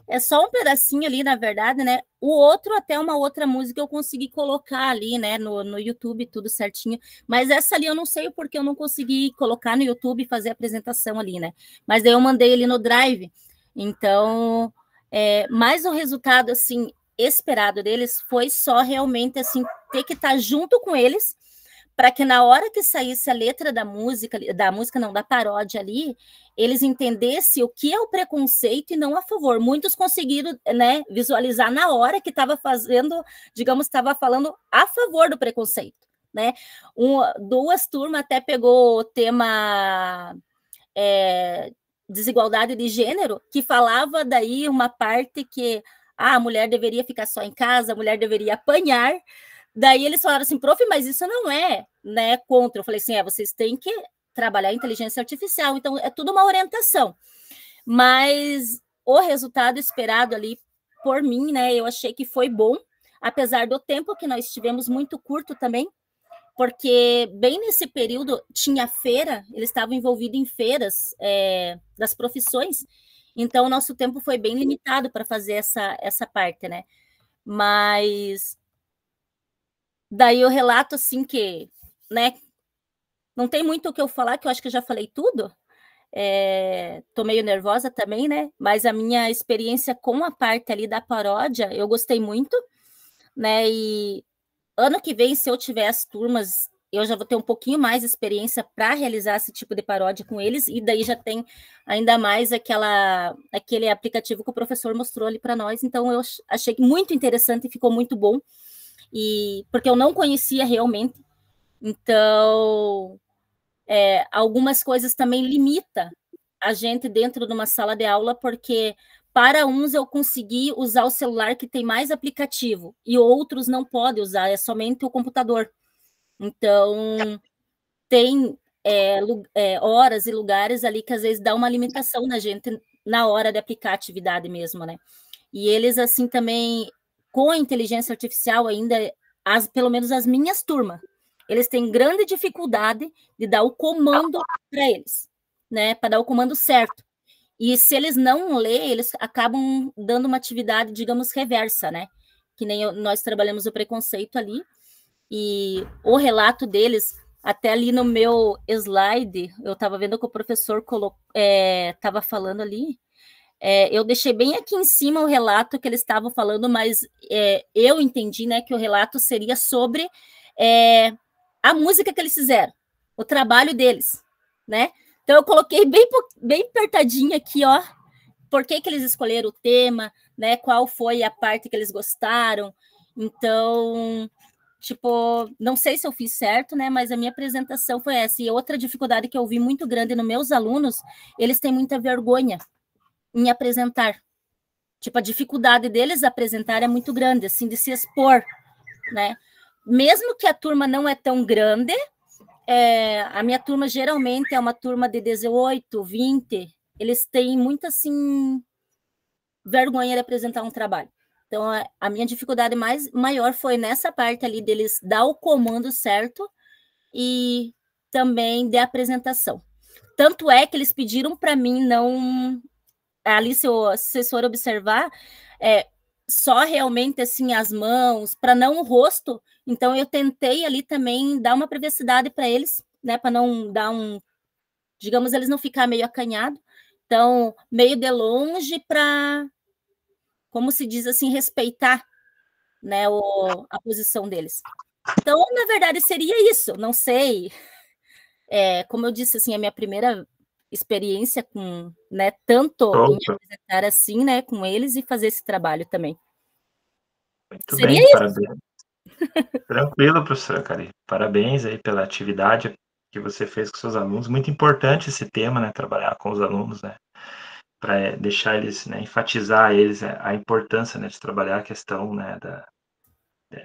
[SPEAKER 5] É só um pedacinho ali, na verdade, né? O outro, até uma outra música, eu consegui colocar ali, né? No YouTube, tudo certinho. Mas essa ali eu não sei porque eu não consegui colocar no YouTube e fazer a apresentação ali, né? Mas daí eu mandei ele no Drive. Então, mas o resultado, assim, esperado deles foi só realmente, assim, ter que estar junto com eles para que na hora que saísse a letra da música não, da paródia ali, eles entendessem o que é o preconceito e não a favor. Muitos conseguiram, né, visualizar na hora que estava fazendo, digamos, estava falando a favor do preconceito, né? Duas turmas até pegou o tema desigualdade de gênero, que falava daí uma parte que a mulher deveria ficar só em casa, a mulher deveria apanhar. Daí eles falaram assim, prof, mas isso não é, né, contra. Eu falei assim, vocês têm que trabalhar a inteligência artificial, então é tudo uma orientação. Mas o resultado esperado ali por mim, né, eu achei que foi bom, apesar do tempo que nós tivemos muito curto também, porque bem nesse período tinha feira, eles estavam envolvidos em feiras das profissões, então o nosso tempo foi bem limitado para fazer essa parte, né? Mas daí eu relato assim que, né, não tem muito o que eu falar, que eu acho que eu já falei tudo. Tô meio nervosa também, né? Mas a minha experiência com a parte ali da paródia, eu gostei muito, né? E ano que vem, se eu tiver as turmas, eu já vou ter um pouquinho mais de experiência para realizar esse tipo de paródia com eles, e daí já tem ainda mais aquele aplicativo que o professor mostrou ali para nós. Então eu achei muito interessante e ficou muito bom. Porque eu não conhecia realmente, então algumas coisas também limita a gente dentro de uma sala de aula, porque para uns eu consegui usar o celular que tem mais aplicativo, e outros não podem usar, é somente o computador. Então, tem horas e lugares ali que às vezes dá uma limitação na gente na hora de aplicar a atividade mesmo, né? E eles, assim, também, com a inteligência artificial ainda, pelo menos as minhas turmas, eles têm grande dificuldade de dar o comando para eles, né? Para dar o comando certo. E se eles não lerem, eles acabam dando uma atividade, digamos, reversa, né? Que nem nós trabalhamos o preconceito ali. E o relato deles, até ali no meu slide, eu estava vendo que o professor estava falando ali. Eu deixei bem aqui em cima o relato que eles estavam falando, mas eu entendi, né, que o relato seria sobre a música que eles fizeram, o trabalho deles, né? Então eu coloquei bem apertadinho aqui, ó, por que eles escolheram o tema, né? Qual foi a parte que eles gostaram. Então, tipo, não sei se eu fiz certo, né? Mas a minha apresentação foi essa. E outra dificuldade que eu vi muito grande nos meus alunos, eles têm muita vergonha em apresentar. Tipo, a dificuldade deles apresentar é muito grande, assim, de se expor, né? Mesmo que a turma não é tão grande, a minha turma geralmente é uma turma de 18, 20, eles têm muita, assim, vergonha de apresentar um trabalho. Então, a minha dificuldade maior foi nessa parte ali deles dar o comando certo e também de apresentação. Tanto é que eles pediram para mim não... Ali, se o assessor observar, só realmente assim as mãos, para não o rosto. Então, eu tentei ali também dar uma privacidade para eles, né? Para não dar digamos, eles não ficar meio acanhado. Então, meio de longe para, como se diz assim, respeitar, né, a posição deles. Então, na verdade, seria isso. Não sei. Como eu disse, assim, a minha primeira experiência com, né, tanto em apresentar assim, né, com eles e fazer esse trabalho também.
[SPEAKER 1] Muito seria bem, isso. Parabéns. Tranquilo, professora Kari. Parabéns aí pela atividade que você fez com seus alunos. Muito importante esse tema, né, trabalhar com os alunos, né, para deixar eles, né, enfatizar eles a importância, né, de trabalhar a questão, né,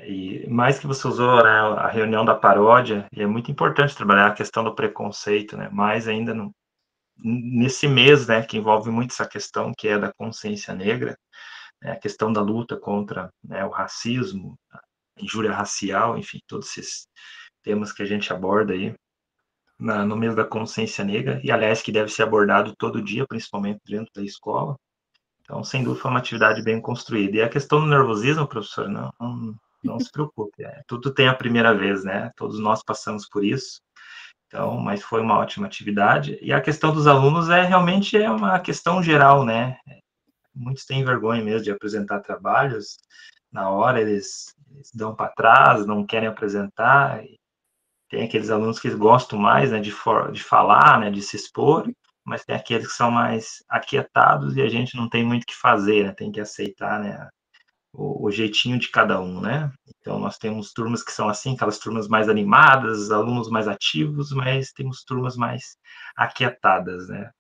[SPEAKER 1] e mais que você usou, né, a reunião da paródia, e é muito importante trabalhar a questão do preconceito, né, mais ainda nesse mês, né, que envolve muito essa questão que é da consciência negra, né, a questão da luta contra, né, o racismo, a injúria racial, enfim, todos esses temas que a gente aborda aí no mês da consciência negra, e aliás que deve ser abordado todo dia, principalmente dentro da escola. Então, sem dúvida, foi uma atividade bem construída. E a questão do nervosismo, professor, não se preocupe, tudo tem a primeira vez, né? Todos nós passamos por isso. Então, mas foi uma ótima atividade. E a questão dos alunos realmente uma questão geral, né? Muitos têm vergonha mesmo de apresentar trabalhos. Na hora eles dão para trás, não querem apresentar. E tem aqueles alunos que gostam mais, né, de falar, né, de se expor, mas tem aqueles que são mais aquietados e a gente não tem muito o que fazer, né? Tem que aceitar, né, o jeitinho de cada um, né? Então, nós temos turmas que são assim, aquelas turmas mais animadas, alunos mais ativos, mas temos turmas mais aquietadas, né?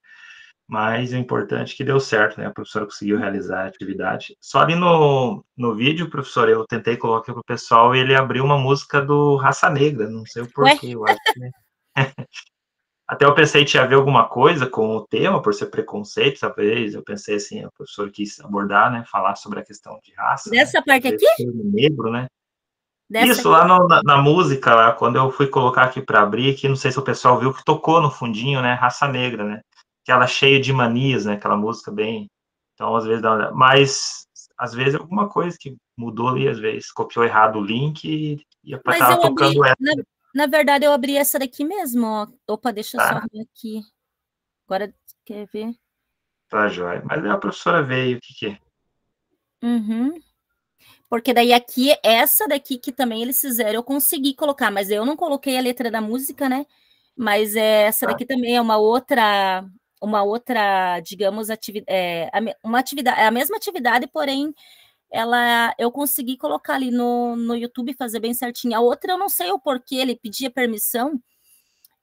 [SPEAKER 1] Mas o importante é que deu certo, né? A professora conseguiu realizar a atividade. Só ali no vídeo, professor, eu tentei colocar para o pessoal e ele abriu uma música do Raça Negra, não sei o porquê, eu acho, né? Até eu pensei que tinha a ver alguma coisa com o tema, por ser preconceito, talvez. Eu pensei assim, o professor quis abordar, né? Falar sobre a questão de raça.
[SPEAKER 5] Dessa, né? Parte aqui?
[SPEAKER 1] Negro, né?
[SPEAKER 5] Dessa
[SPEAKER 1] isso, aqui? Lá na música, lá, quando eu fui colocar aqui para abrir, aqui, não sei se o pessoal viu que tocou no fundinho, né? Raça Negra, né? Aquela cheia de manias, né? Aquela música bem... Então, às vezes, mas às vezes alguma coisa que mudou ali, às vezes copiou errado o link e estava tocando essa.
[SPEAKER 5] Na verdade, eu abri essa daqui mesmo, ó. Opa, deixa eu só ver aqui. Agora, quer ver?
[SPEAKER 1] Tá, joia. Mas a professora veio, o que é?
[SPEAKER 5] Uhum. Porque daí aqui, essa daqui que também eles fizeram, eu consegui colocar, mas eu não coloquei a letra da música, né? Mas essa daqui também é uma outra, digamos, uma atividade, é a mesma atividade, porém, eu consegui colocar ali no YouTube, fazer bem certinho. A outra eu não sei o porquê, ele pedia permissão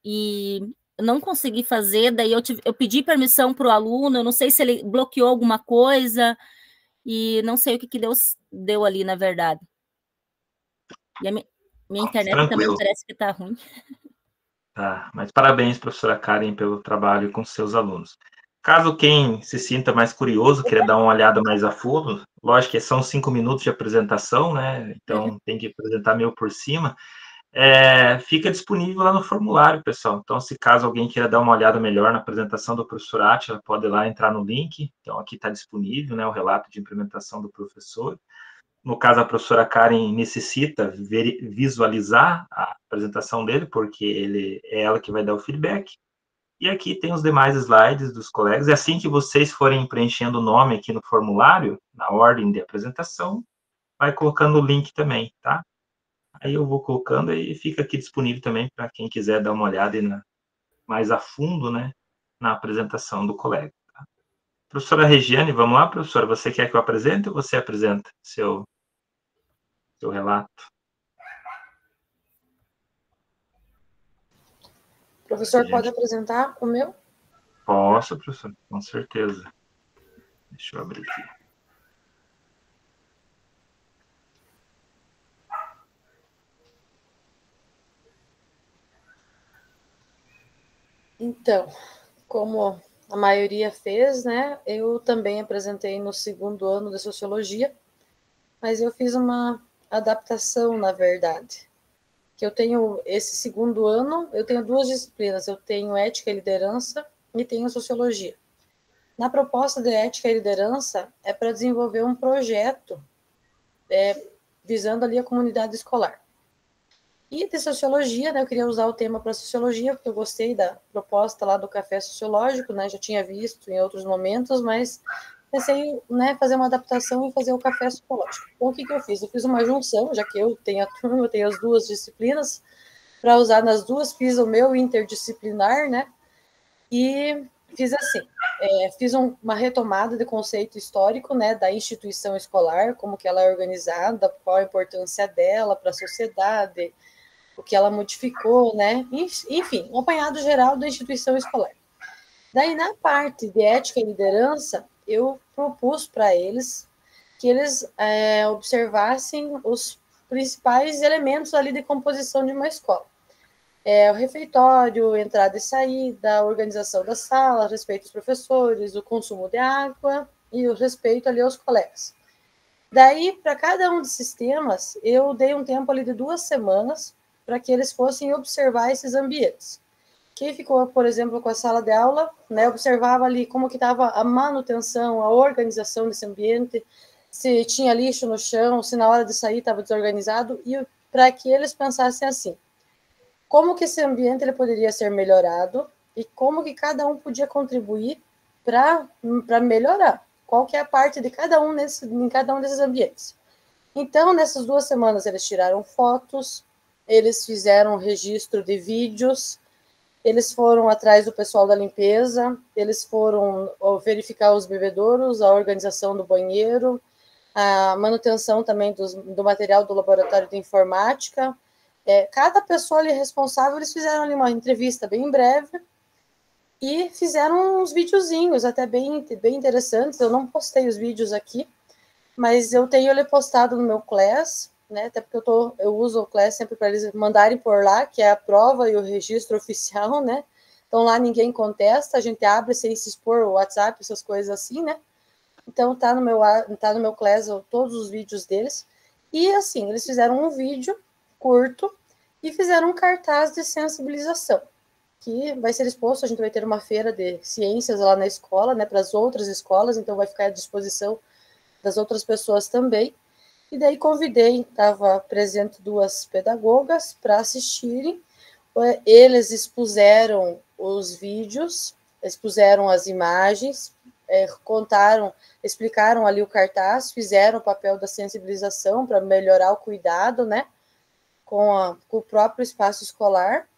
[SPEAKER 5] e eu não consegui fazer, daí eu pedi permissão para o aluno, eu não sei se ele bloqueou alguma coisa, e não sei o que deu ali, na verdade. E a minha internet também parece que está ruim.
[SPEAKER 1] Tá, mas parabéns, professora Karen, pelo trabalho com seus alunos. Caso quem se sinta mais curioso, queira dar uma olhada mais a fundo, lógico que são 5 minutos de apresentação, né? Então, tem que apresentar meio por cima. Fica disponível lá no formulário, pessoal. Então, se caso alguém queira dar uma olhada melhor na apresentação do professor Átila, pode ir lá entrar no link. Então, aqui está disponível, né, o relato de implementação do professor. No caso, a professora Karen necessita visualizar a apresentação dele, porque é ela que vai dar o feedback. E aqui tem os demais slides dos colegas. E assim que vocês forem preenchendo o nome aqui no formulário, na ordem de apresentação, vai colocando o link também, tá? Aí eu vou colocando e fica aqui disponível também para quem quiser dar uma olhada mais a fundo, né, na apresentação do colega. Tá? Professora Regiane, vamos lá, professora? Você quer que eu apresente ou você apresenta seu relato?
[SPEAKER 3] O professor pode apresentar o meu?
[SPEAKER 1] Posso, professor, com certeza. Deixa eu abrir aqui.
[SPEAKER 3] Então, como a maioria fez, né? Eu também apresentei no 2º ano de Sociologia, mas eu fiz uma adaptação, na verdade. que eu tenho esse segundo ano, eu tenho 2 disciplinas, eu tenho ética e liderança e tenho sociologia. Na proposta de ética e liderança é para desenvolver um projeto visando ali a comunidade escolar. E de sociologia, né, eu queria usar o tema para sociologia, porque eu gostei da proposta lá do café sociológico, né, já tinha visto em outros momentos, mas pensei, né, fazer uma adaptação e fazer o café sociológico. Então, o que eu fiz? Eu fiz uma junção, já que eu tenho a turma, eu tenho as 2 disciplinas, para usar nas 2, fiz o meu interdisciplinar, né, e fiz assim, fiz uma retomada de conceito histórico, né, da instituição escolar, como que ela é organizada, qual a importância dela para a sociedade, o que ela modificou, né, enfim, um apanhado geral da instituição escolar. Daí, na parte de ética e liderança, eu propus para eles que eles observassem os principais elementos ali de composição de uma escola. O refeitório, entrada e saída, a organização da sala, respeito aos professores, o consumo de água e o respeito ali aos colegas. Daí, para cada um desses temas, eu dei um tempo ali de 2 semanas para que eles fossem observar esses ambientes. Quem ficou, por exemplo, com a sala de aula, né, observava ali como que estava a manutenção, a organização desse ambiente, se tinha lixo no chão, se na hora de sair estava desorganizado, e para que eles pensassem assim, como que esse ambiente ele poderia ser melhorado e como que cada um podia contribuir para melhorar. Qual que é a parte de cada um em cada um desses ambientes. Então, nessas 2 semanas, eles tiraram fotos, eles fizeram registro de vídeos, eles foram atrás do pessoal da limpeza, eles foram verificar os bebedouros, a organização do banheiro, a manutenção também do material do laboratório de informática. Cada pessoa ali responsável, eles fizeram ali uma entrevista bem breve e fizeram uns videozinhos até bem interessantes. Eu não postei os vídeos aqui, mas eu tenho ele postado no meu Class, né? Até porque eu uso o Class sempre para eles mandarem por lá, que é a prova e o registro oficial, né? Então lá ninguém contesta, a gente abre sem se expor o WhatsApp, essas coisas assim, né? Então tá no meu Class todos os vídeos deles. E assim, eles fizeram um vídeo curto e fizeram um cartaz de sensibilização, que vai ser exposto. A gente vai ter uma feira de ciências lá na escola, né, para as outras escolas, então vai ficar à disposição das outras pessoas também. E daí convidei, estava presente 2 pedagogas para assistirem. Eles expuseram os vídeos, expuseram as imagens, explicaram ali o cartaz, fizeram o papel da sensibilização para melhorar o cuidado, né, com o próprio espaço escolar.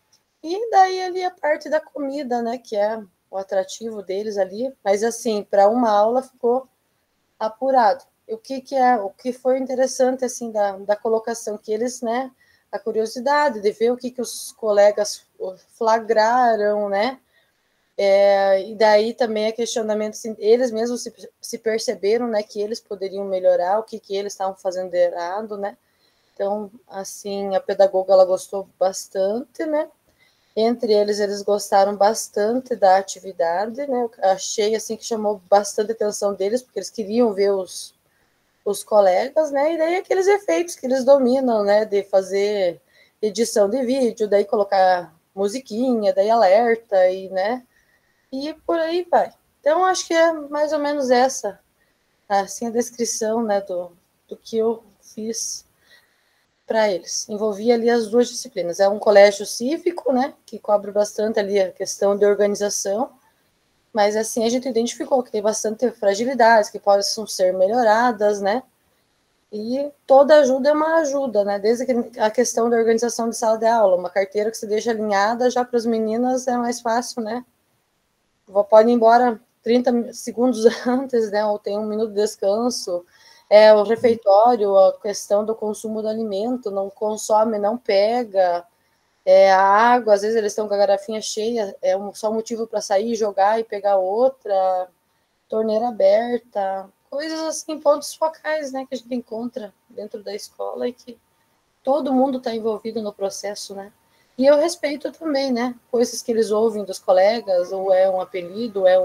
[SPEAKER 3] E daí ali a parte da comida, né, que é o atrativo deles ali, mas assim, para uma aula ficou apurado. O que foi interessante assim da colocação, que eles, né, a curiosidade de ver o que os colegas flagraram, né, e daí também é questionamento, assim, eles mesmos se perceberam, né, que eles poderiam melhorar, o que eles estavam fazendo de errado, né. Então, assim, a pedagoga, ela gostou bastante, né. Entre eles gostaram bastante da atividade, né. Eu achei, assim, que chamou bastante atenção deles, porque eles queriam ver os colegas, né, e daí aqueles efeitos que eles dominam, né, de fazer edição de vídeo, daí colocar musiquinha, daí alerta, e, né, e por aí vai. Então, acho que é mais ou menos essa, assim, a descrição, né, do que eu fiz para eles. Envolvia ali as 2 disciplinas. É um colégio cívico, né, que cobre bastante ali a questão de organização, mas assim a gente identificou que tem bastante fragilidades que possam ser melhoradas, né? E toda ajuda é uma ajuda, né? Desde a questão da organização de sala de aula, uma carteira que se deixa alinhada já para as meninas é mais fácil, né? Pode ir embora 30 segundos antes, né? Ou tem 1 minuto de descanso. O refeitório, a questão do consumo do alimento, não consome, não pega. A água, às vezes eles estão com a garrafinha cheia, só motivo para sair, jogar e pegar outra, torneira aberta, coisas assim, pontos focais, né, que a gente encontra dentro da escola e que todo mundo está envolvido no processo, né. E eu respeito também, né, coisas que eles ouvem dos colegas, ou é um apelido, ou é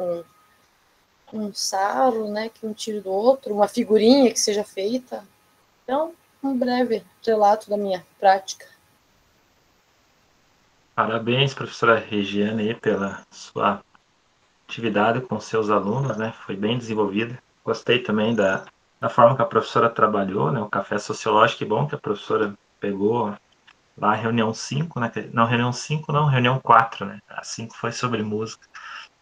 [SPEAKER 3] um sarro, né, que um tira do outro, uma figurinha que seja feita. Então, um breve relato da minha prática.
[SPEAKER 1] Parabéns, professora Regiane, aí, pela sua atividade com seus alunos, né? Foi bem desenvolvida. Gostei também da forma que a professora trabalhou, né? O café sociológico, que bom que a professora pegou lá a reunião 5, né? Não, reunião 5 não, reunião 4, né? A 5 foi sobre música.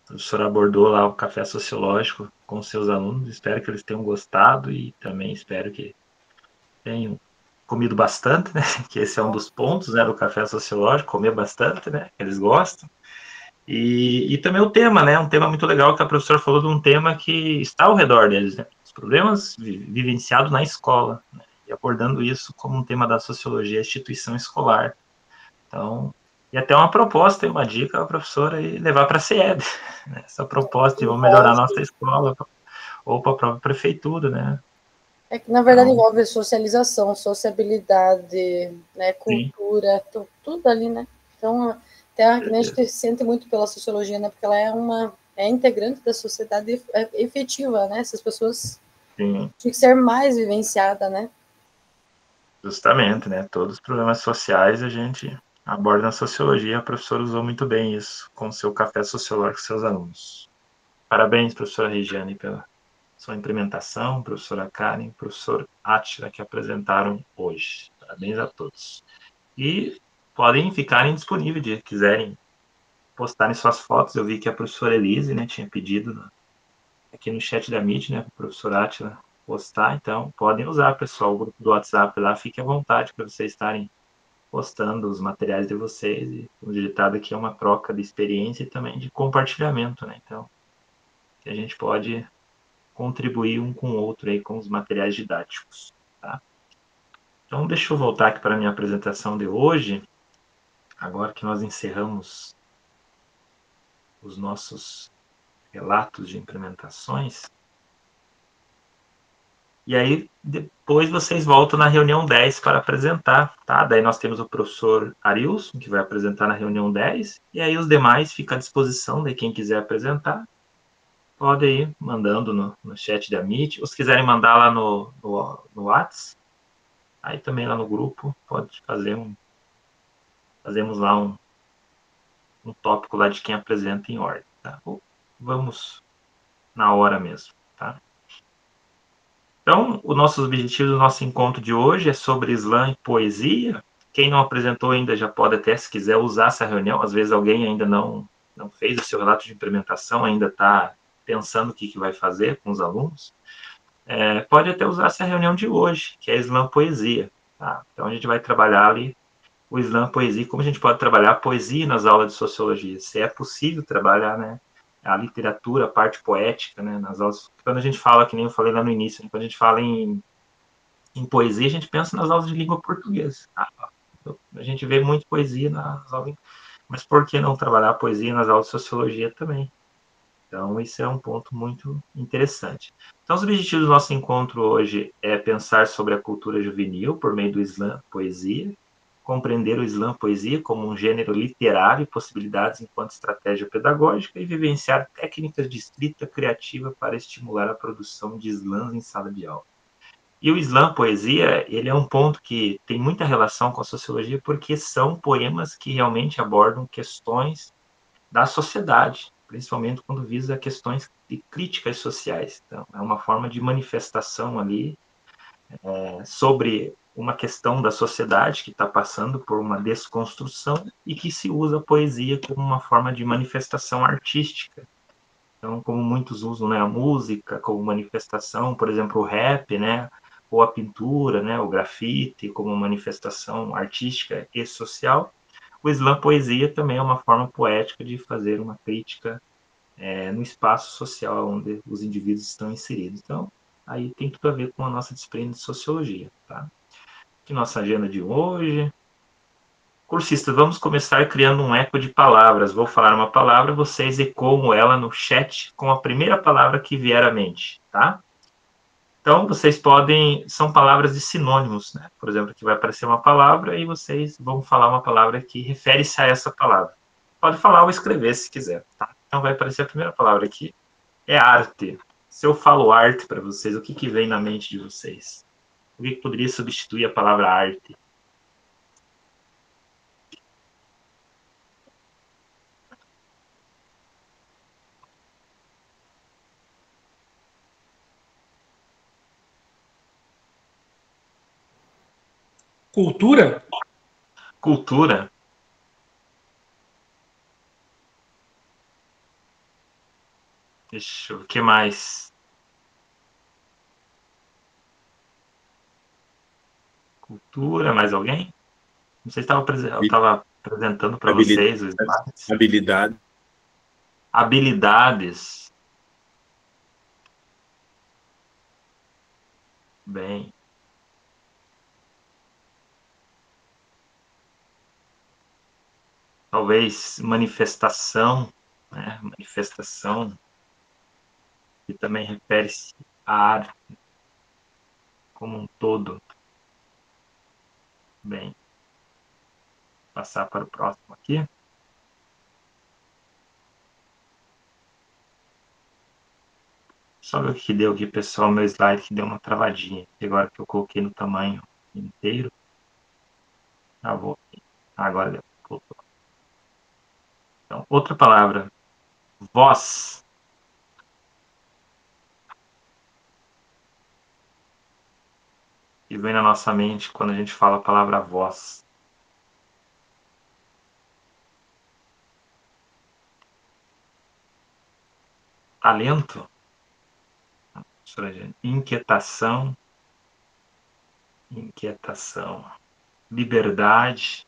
[SPEAKER 1] A professora abordou lá o café sociológico com seus alunos. Espero que eles tenham gostado e também espero que tenham comido bastante, né? Que esse é um dos pontos, né, do café sociológico, comer bastante, né? Eles gostam. E também o tema, né? Um tema muito legal que a professora falou de um tema que está ao redor deles, né? Os problemas vivenciados na escola, né? E abordando isso como um tema da sociologia, instituição escolar. Então, e até uma proposta e uma dica a professora e levar para a CIEB, né? Essa proposta de vamos melhorar a nossa escola ou para a própria prefeitura, né?
[SPEAKER 3] É que, na verdade,
[SPEAKER 1] Então,
[SPEAKER 3] envolve socialização, sociabilidade, né,
[SPEAKER 1] sim,
[SPEAKER 3] cultura, tudo ali, né? Então, até que a gente sente muito pela sociologia, né? Porque ela é integrante da sociedade efetiva, né? Essas pessoas
[SPEAKER 1] sim,
[SPEAKER 3] tinham que ser mais vivenciadas, né?
[SPEAKER 1] justamente, né? Todos os problemas sociais a gente aborda na sociologia. A professora usou muito bem isso com o seu café sociológico com seus alunos. Parabéns, professora Regiane, pela sua implementação, professora Karen, professor Átila, que apresentaram hoje. Parabéns a todos. E podem ficarem disponíveis, se quiserem postarem suas fotos. Eu vi que a professora Elise, né, tinha pedido aqui no chat da Meet, né, para o professor Átila postar. Então, podem usar, pessoal, o grupo do WhatsApp lá. Fique à vontade para vocês estarem postando os materiais de vocês. E o ditado aqui é uma troca de experiência e também de compartilhamento, né? Então, que a gente pode contribuir um com o outro aí com os materiais didáticos, tá? Então, deixa eu voltar aqui para a minha apresentação de hoje, agora que nós encerramos os nossos relatos de implementações. E aí, depois vocês voltam na reunião 10 para apresentar, tá? Daí nós temos o professor Arilson, que vai apresentar na reunião 10, e aí os demais ficam à disposição de quem quiser apresentar. Pode ir mandando no chat da Meet, ou se quiserem mandar lá no WhatsApp, aí também lá no grupo, pode fazer fazemos lá um tópico lá de quem apresenta em ordem, tá? Ou vamos na hora mesmo, tá? Então, os nossos objetivos do nosso encontro de hoje é sobre slam e poesia. Quem não apresentou ainda já pode até, se quiser, usar essa reunião. Às vezes alguém ainda não fez o seu relato de implementação, ainda está pensando o que vai fazer com os alunos. Pode até usar essa reunião de hoje, que é slam poesia. Tá? Então, a gente vai trabalhar ali o slam poesia, como a gente pode trabalhar poesia nas aulas de sociologia. Se é possível trabalhar, né? A literatura, a parte poética, né, nas aulas. Quando a gente fala, que nem eu falei lá no início, né, quando a gente fala em poesia, a gente pensa nas aulas de língua portuguesa. A gente vê muito poesia nas aulas, mas por que não trabalhar a poesia nas aulas de sociologia também? Então, isso é um ponto muito interessante. Então, os objetivos do nosso encontro hoje é pensar sobre a cultura juvenil por meio do slam poesia, compreender o slam poesia como um gênero literário e possibilidades enquanto estratégia pedagógica e vivenciar técnicas de escrita criativa para estimular a produção de slams em sala de aula. E o slam poesia, ele é um ponto que tem muita relação com a sociologia porque são poemas que realmente abordam questões da sociedade, principalmente quando visa questões de críticas sociais. Então, é uma forma de manifestação ali sobre uma questão da sociedade que está passando por uma desconstrução e que se usa a poesia como uma forma de manifestação artística. Então, como muitos usam, né, a música como manifestação, por exemplo, o rap, né, ou a pintura, né, o grafite como manifestação artística e social, o slam poesia também é uma forma poética de fazer uma crítica no espaço social onde os indivíduos estão inseridos. Então, aí tem tudo a ver com a nossa disciplina de sociologia, tá? Aqui nossa agenda de hoje. Cursistas, vamos começar criando um eco de palavras. Vou falar uma palavra, vocês ecoam ela no chat com a primeira palavra que vier à mente, tá? Então, vocês podem... São palavras de sinônimos, né? Por exemplo, aqui vai aparecer uma palavra e vocês vão falar uma palavra que refere-se a essa palavra. Pode falar ou escrever se quiser, tá? Então, vai aparecer a primeira palavra aqui. É arte. Se eu falo arte para vocês, o que vem na mente de vocês? O que poderia substituir a palavra arte?
[SPEAKER 4] Cultura?
[SPEAKER 1] Cultura. Deixa eu ver, o que mais? Cultura, mais alguém? Não sei se eu estava apresentando para vocês os slides.
[SPEAKER 6] Habilidade.
[SPEAKER 1] Habilidades. Bem. Talvez manifestação, né? Manifestação, que também refere-se à arte como um todo. Bem, passar para o próximo aqui. Só ver o que deu aqui, pessoal, meu slide que deu uma travadinha. Agora que eu coloquei no tamanho inteiro. Ah, vou. Agora deu. Voltou. Então, outra palavra. Voz. Que vem na nossa mente quando a gente fala a palavra voz. Talento. Inquietação. Inquietação. Liberdade.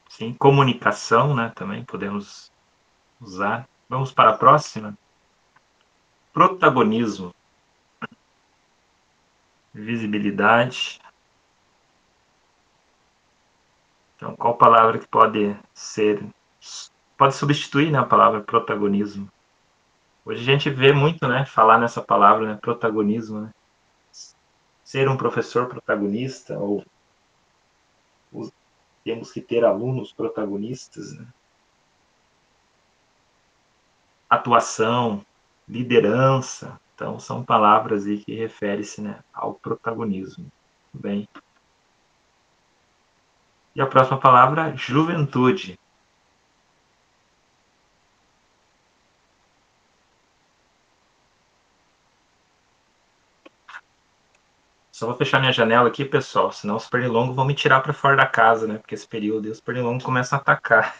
[SPEAKER 1] Sim, comunicação, né? Também podemos usar. Vamos para a próxima. Protagonismo. Visibilidade. Então, qual palavra que pode substituir, né, a palavra protagonismo? Hoje a gente vê muito, né, falar nessa palavra, né, protagonismo, né? Ser um professor protagonista, ou temos que ter alunos protagonistas, né? Atuação, liderança, então são palavras aí que referem-se, né, ao protagonismo. Bem. E a próxima palavra, juventude. Só vou fechar minha janela aqui, pessoal, senão os pernilongos vão me tirar para fora da casa, né? Porque esse período aí os pernilongos começam a atacar.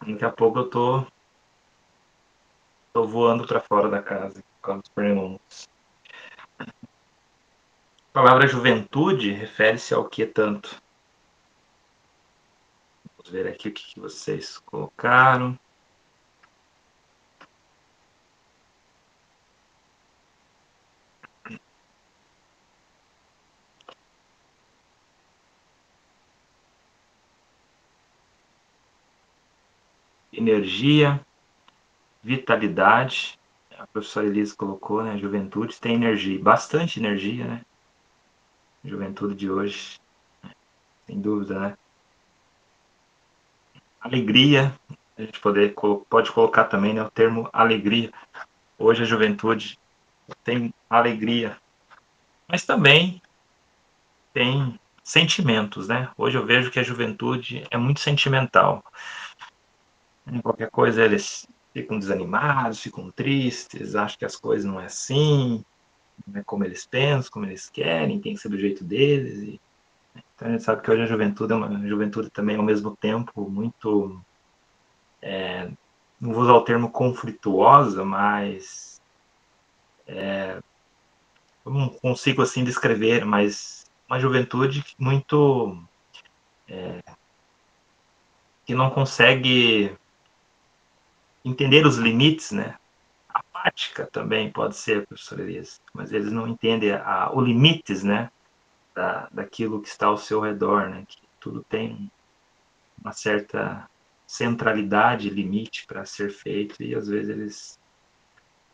[SPEAKER 1] Daqui a pouco eu tô voando para fora da casa por causa dos pernilongos. A palavra juventude refere-se ao que tanto? Vamos ver aqui o que vocês colocaram. Energia, vitalidade. A professora Elise colocou, né? Juventude tem energia, bastante energia, né? Juventude de hoje, sem dúvida, né? Alegria, a gente pode colocar também, né, o termo alegria. Hoje a juventude tem alegria, mas também tem sentimentos, né? Hoje eu vejo que a juventude é muito sentimental. Em qualquer coisa eles ficam desanimados, ficam tristes, acham que as coisas não é assim, não é como eles pensam, como eles querem, tem que ser do jeito deles. Então a gente sabe que hoje a juventude é uma juventude também ao mesmo tempo muito, não vou usar o termo conflituosa, mas eu não consigo assim descrever, mas uma juventude muito que não consegue entender os limites, né? Apática também pode ser, professor Elias, mas eles não entendem os limites, né? Daquilo que está ao seu redor, né? Que tudo tem uma certa centralidade, limite para ser feito, e às vezes eles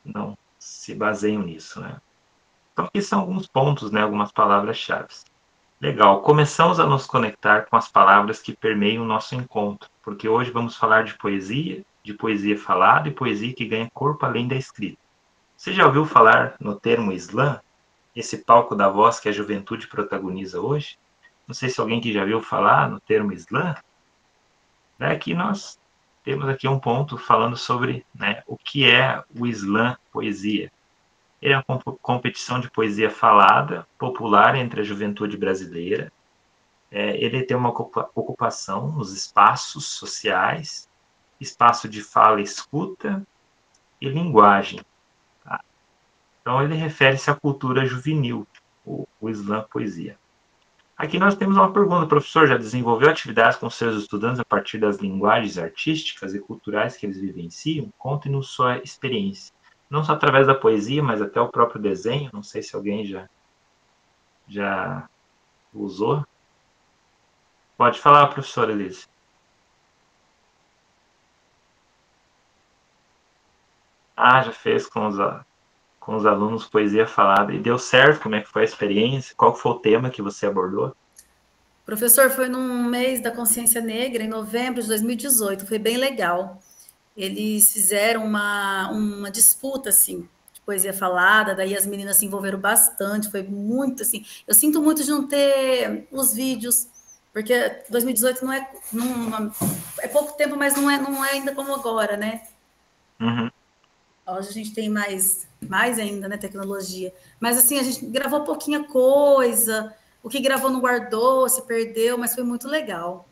[SPEAKER 1] não se baseiam nisso, né? Então aqui são alguns pontos, né? Algumas palavras-chave. Legal, começamos a nos conectar com as palavras que permeiam o nosso encontro, porque hoje vamos falar de poesia de poesia falada e poesia que ganha corpo além da escrita. Você já ouviu falar no termo slam? Esse palco da voz que a juventude protagoniza hoje? Não sei se alguém que já viu falar no termo slam. Aqui nós temos aqui um ponto falando sobre, né, o que é o slam poesia. Ele é uma competição de poesia falada, popular entre a juventude brasileira. Ele tem uma ocupação nos espaços sociais, espaço de fala e escuta e linguagem. Tá? Então, ele refere-se à cultura juvenil, o slam poesia. Aqui nós temos uma pergunta. O professor já desenvolveu atividades com seus estudantes a partir das linguagens artísticas e culturais que eles vivenciam? Conte-nos sua experiência. Não só através da poesia, mas até o próprio desenho. Não sei se alguém já usou. Pode falar, professora Elise. Já fez com os alunos poesia falada. E deu certo? Como é que foi a experiência? Qual foi o tema que você abordou?
[SPEAKER 2] Professor, foi num mês da consciência negra, em novembro de 2018. Foi bem legal. Eles fizeram uma disputa, assim, de poesia falada, daí as meninas se envolveram bastante, foi muito, assim... Eu sinto muito de não ter os vídeos, porque 2018 é pouco tempo, mas não é ainda como agora, né?
[SPEAKER 1] Uhum.
[SPEAKER 2] Hoje a gente tem mais ainda, né, tecnologia. Mas, assim, a gente gravou pouquinha coisa, o que gravou não guardou, se perdeu, mas foi muito legal.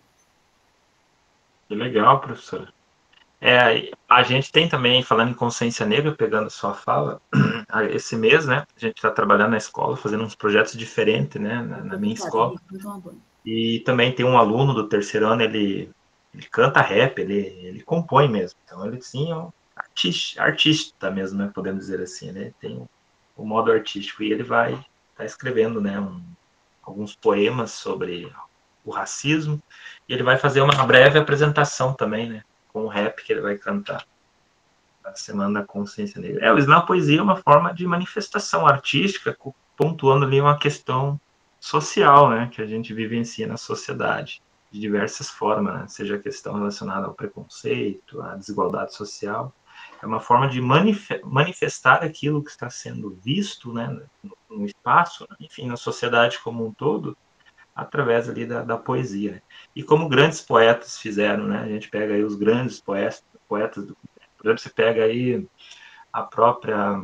[SPEAKER 1] Que legal, professora. A gente tem também, falando em consciência negra, pegando sua fala, esse mês, né, a gente está trabalhando na escola, fazendo uns projetos diferentes, né, na minha escola. E também tem um aluno do terceiro ano, ele canta rap, ele compõe mesmo. Então, ele, sim, é um artista mesmo, né, podemos dizer assim, né, tem o modo artístico. E ele vai estar escrevendo, né, alguns poemas sobre o racismo. E ele vai fazer uma breve apresentação também, né, com o rap que ele vai cantar na Semana da Consciência Negra. O slam poesia é uma forma de manifestação artística, pontuando ali uma questão social, né, que a gente vivencia na sociedade, de diversas formas, né, seja a questão relacionada ao preconceito, à desigualdade social. É uma forma de manifestar aquilo que está sendo visto, né, no espaço, enfim, na sociedade como um todo, através ali da poesia. Né? E como grandes poetas fizeram, né? A gente pega aí os grandes poetas por exemplo, você pega aí a própria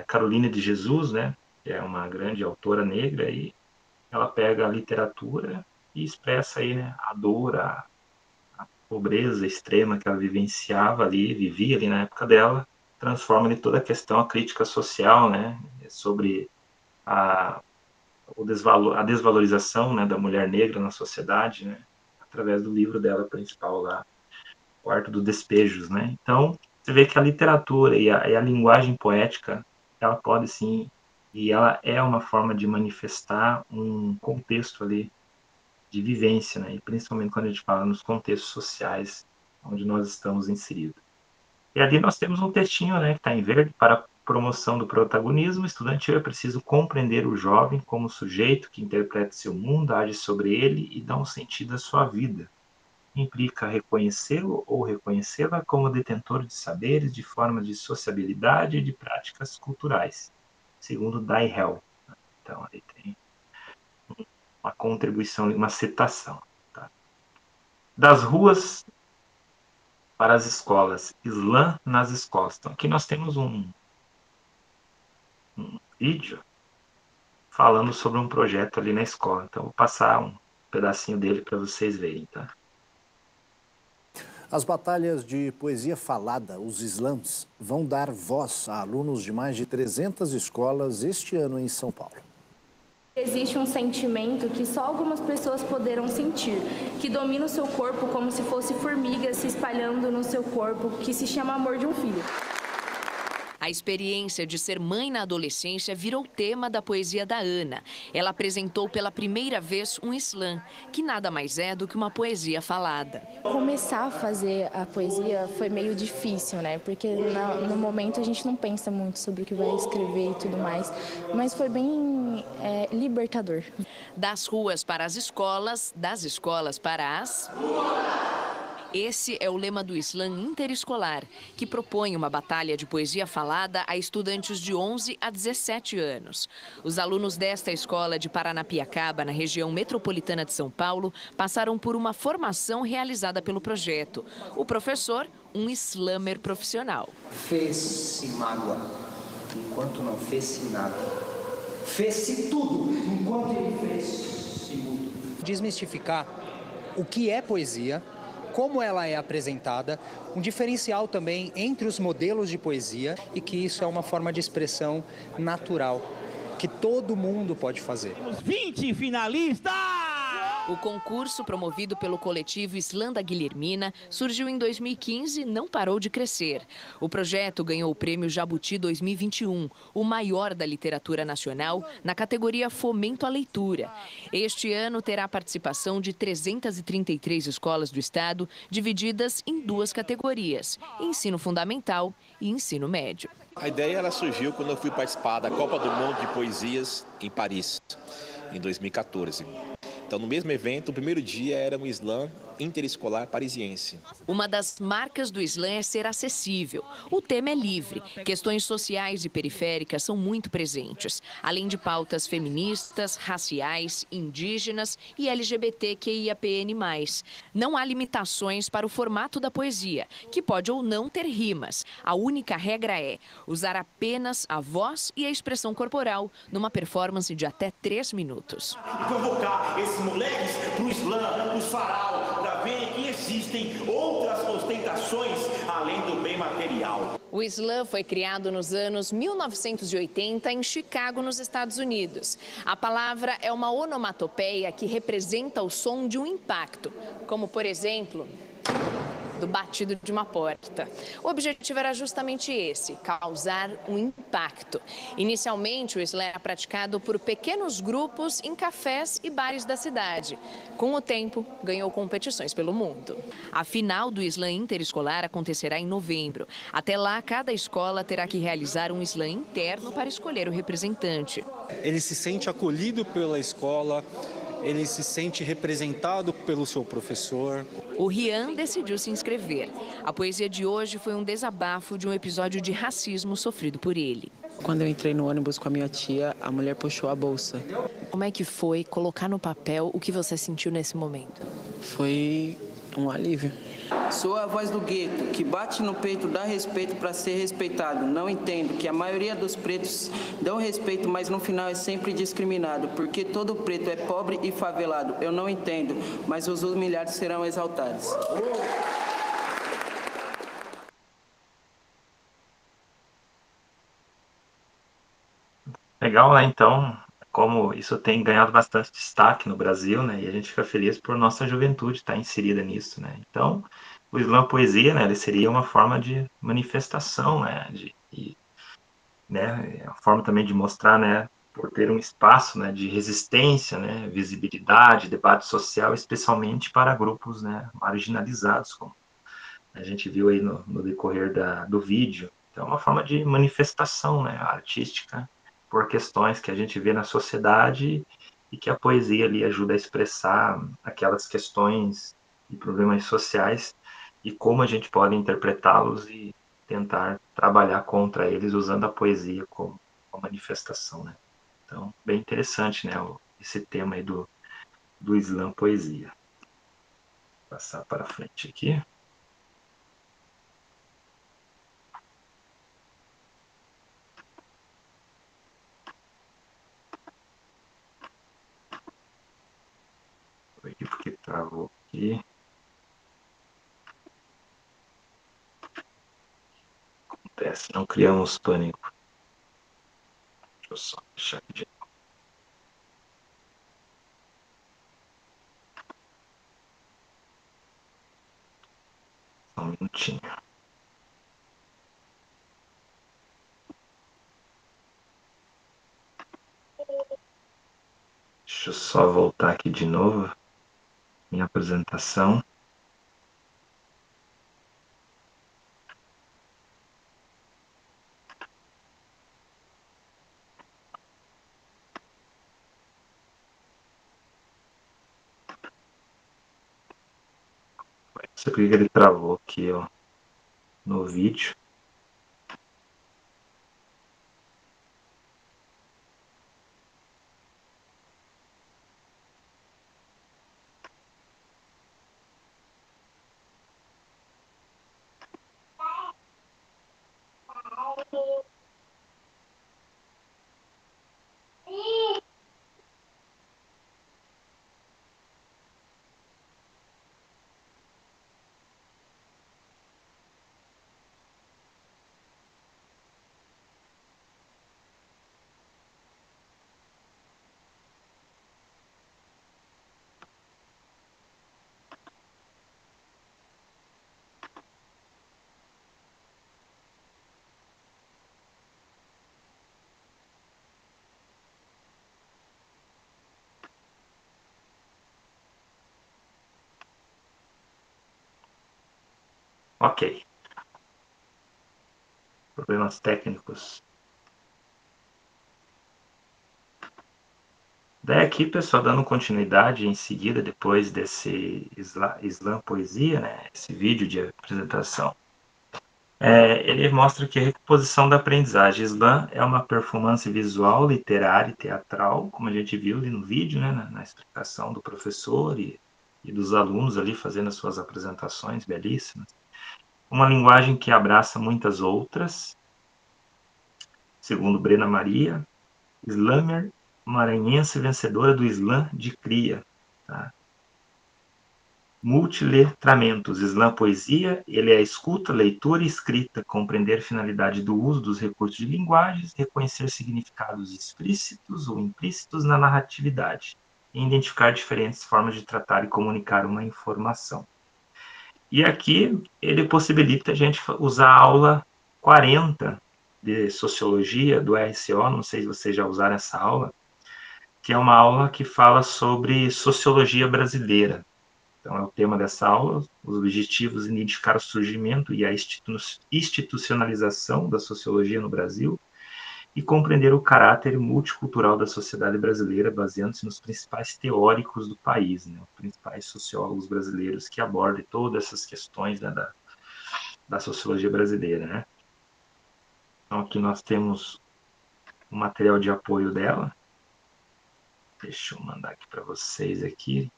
[SPEAKER 1] Carolina de Jesus, né? Que é uma grande autora negra, e ela pega a literatura e expressa aí, né, a dor, a pobreza extrema que ela vivenciava ali, vivia ali na época dela, transforma em toda a questão, a crítica social, né? Sobre a desvalorização, né, da mulher negra na sociedade, né, através do livro dela principal lá, O Quarto dos Despejos, né. Então, você vê que a literatura e a linguagem poética, ela pode sim, e ela é uma forma de manifestar um contexto ali de vivência, né, e principalmente quando a gente fala nos contextos sociais onde nós estamos inseridos. E ali nós temos um textinho, né, que está em verde, para promoção do protagonismo estudantil. É preciso compreender o jovem como sujeito que interpreta seu mundo, age sobre ele e dá um sentido à sua vida. Implica reconhecê-lo ou reconhecê-la como detentor de saberes, de formas de sociabilidade e de práticas culturais, segundo Dai Hell. Então, aí tem uma contribuição, uma citação. Tá? Das ruas para as escolas, slam nas escolas. Então, aqui nós temos um vídeo falando sobre um projeto ali na escola. Então, vou passar um pedacinho dele para vocês verem, tá?
[SPEAKER 6] As batalhas de poesia falada, os slams, vão dar voz a alunos de mais de 300 escolas este ano em São Paulo.
[SPEAKER 7] Existe um sentimento que só algumas pessoas poderão sentir, que domina o seu corpo como se fosse formigas se espalhando no seu corpo, que se chama amor de um filho.
[SPEAKER 8] A experiência de ser mãe na adolescência virou tema da poesia da Ana. Ela apresentou pela primeira vez um slam, que nada mais é do que uma poesia falada.
[SPEAKER 9] Começar a fazer a poesia foi meio difícil, né? Porque no momento a gente não pensa muito sobre o que vai escrever e tudo mais, mas foi bem libertador.
[SPEAKER 8] Das ruas para as escolas, das escolas para as... Esse é o lema do Slam Interescolar, que propõe uma batalha de poesia falada a estudantes de 11 a 17 anos. Os alunos desta escola de Paranapiacaba, na região metropolitana de São Paulo, passaram por uma formação realizada pelo projeto. O professor, um slammer profissional.
[SPEAKER 10] Fez-se mágoa, enquanto não fez-se nada. Fez-se tudo, enquanto ele fez-se mudo. Desmistificar o que é poesia, como ela é apresentada, um diferencial também entre os modelos de poesia e que isso é uma forma de expressão natural, que todo mundo pode fazer.
[SPEAKER 11] Os 20 finalistas!
[SPEAKER 8] O concurso, promovido pelo coletivo Slam da Guilhermina, surgiu em 2015 e não parou de crescer. O projeto ganhou o Prêmio Jabuti 2021, o maior da literatura nacional, na categoria Fomento à Leitura. Este ano terá a participação de 333 escolas do estado, divididas em duas categorias, ensino fundamental e ensino médio.
[SPEAKER 12] A ideia ela surgiu quando eu fui participar da Copa do Mundo de Poesias em Paris, em 2014. Então, no mesmo evento, o primeiro dia era um slam interescolar parisiense.
[SPEAKER 8] Uma das marcas do slam é ser acessível. O tema é livre. Questões sociais e periféricas são muito presentes, além de pautas feministas, raciais, indígenas e LGBTQIAPN+. Não há limitações para o formato da poesia, que pode ou não ter rimas. A única regra é usar apenas a voz e a expressão corporal numa performance de até 3 minutos.
[SPEAKER 11] Convocar esses moleques pro slam, os farol, para ver que existem outras ostentações além do bem material.
[SPEAKER 8] O slam foi criado nos anos 1980 em Chicago, nos Estados Unidos. A palavra é uma onomatopeia que representa o som de um impacto, como, por exemplo, do batido de uma porta. O objetivo era justamente esse, causar um impacto. Inicialmente, o slam era praticado por pequenos grupos em cafés e bares da cidade. Com o tempo, ganhou competições pelo mundo. A final do slam interescolar acontecerá em novembro. Até lá, cada escola terá que realizar um slam interno para escolher o representante.
[SPEAKER 13] Ele se sente acolhido pela escola, ele se sente representado pelo seu professor.
[SPEAKER 8] O Rian decidiu se inscrever. A poesia de hoje foi um desabafo de um episódio de racismo sofrido por ele.
[SPEAKER 14] Quando eu entrei no ônibus com a minha tia, a mulher puxou a bolsa.
[SPEAKER 8] Como é que foi colocar no papel o que você sentiu nesse momento?
[SPEAKER 14] Foi um alívio.
[SPEAKER 15] Sou a voz do gueto, que bate no peito, dá respeito para ser respeitado. Não entendo que a maioria dos pretos dão respeito, mas no final é sempre discriminado, porque todo preto é pobre e favelado. Eu não entendo, mas os humilhados serão exaltados.
[SPEAKER 1] Legal, né? Então, como isso tem ganhado bastante destaque no Brasil, né? E a gente fica feliz por nossa juventude estar inserida nisso, né? Então, o slam poesia, né? Ele seria uma forma de manifestação, né? Né? A forma também de mostrar, né? Por ter um espaço, né? De resistência, né? Visibilidade, debate social, especialmente para grupos, né? Marginalizados, como a gente viu aí no decorrer do vídeo. Então, é uma forma de manifestação, né? Artística, por questões que a gente vê na sociedade e que a poesia ali ajuda a expressar aquelas questões e problemas sociais e como a gente pode interpretá-los e tentar trabalhar contra eles usando a poesia como uma manifestação, né? Então, bem interessante, né, esse tema aí do slam poesia. Vou passar para frente aqui. Porque travou aqui. Acontece, não criamos pânico. Deixa eu só deixar aqui de novo. Só um minutinho. Deixa eu só voltar aqui de novo. Minha apresentação. sei por que ele travou aqui, ó, no vídeo. Ok. Problemas técnicos. Daí aqui, pessoal, dando continuidade em seguida, depois desse Slam Poesia, né, esse vídeo de apresentação, ele mostra que a recomposição da aprendizagem Slam é uma performance visual, literária e teatral, como a gente viu ali no vídeo, né, na explicação do professor e dos alunos ali fazendo as suas apresentações belíssimas. Uma linguagem que abraça muitas outras, segundo Brena Maria, slammer maranhense vencedora do Slam de Cria. Tá? Multiletramentos, Slam Poesia, ele é escuta, leitura e escrita, compreender a finalidade do uso dos recursos de linguagens, reconhecer significados explícitos ou implícitos na narratividade, e identificar diferentes formas de tratar e comunicar uma informação. E aqui ele possibilita a gente usar a aula 40 de Sociologia do RCO, não sei se vocês já usaram essa aula, que é uma aula que fala sobre sociologia brasileira. Então, é o tema dessa aula, os objetivos identificar o surgimento e a institucionalização da sociologia no Brasil e compreender o caráter multicultural da sociedade brasileira, baseando-se nos principais teóricos do país, né, os principais sociólogos brasileiros que abordam todas essas questões, né, da sociologia brasileira. Né? Então, aqui nós temos o material de apoio dela. Deixa eu mandar aqui para vocês aqui,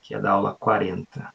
[SPEAKER 1] que é da aula 40.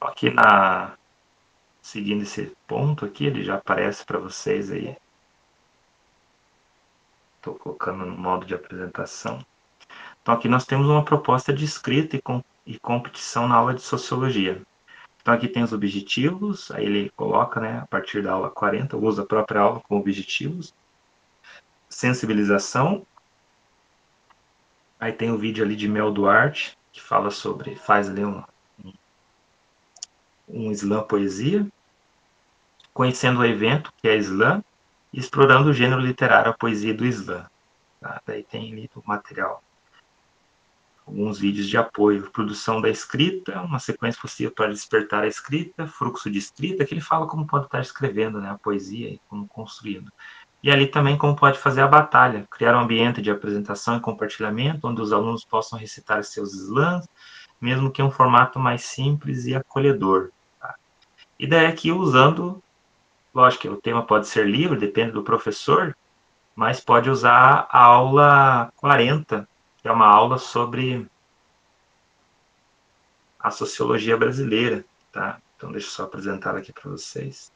[SPEAKER 1] Então, aqui seguindo esse ponto aqui, ele já aparece para vocês aí. Estou colocando no modo de apresentação. Então, aqui nós temos uma proposta de escrita e competição na aula de Sociologia. Então, aqui tem os objetivos, aí ele coloca, né, a partir da aula 40, usa a própria aula como objetivos. Sensibilização. Aí tem o vídeo ali de Mel Duarte, que fala sobre, faz ali um slam poesia. Conhecendo o evento, que é slam, e explorando o gênero literário, a poesia do slam. Tá? Daí tem ali o material, alguns vídeos de apoio, produção da escrita, uma sequência possível para despertar a escrita, fluxo de escrita, que ele fala como pode estar escrevendo, né, a poesia e como construindo. E ali também como pode fazer a batalha, criar um ambiente de apresentação e compartilhamento, onde os alunos possam recitar seus slams, mesmo que em um formato mais simples e acolhedor. Tá? E daí aqui usando, lógico que o tema pode ser livre, depende do professor, mas pode usar a aula 40, que é uma aula sobre a sociologia brasileira, tá? Então, deixa eu só apresentar aqui para vocês.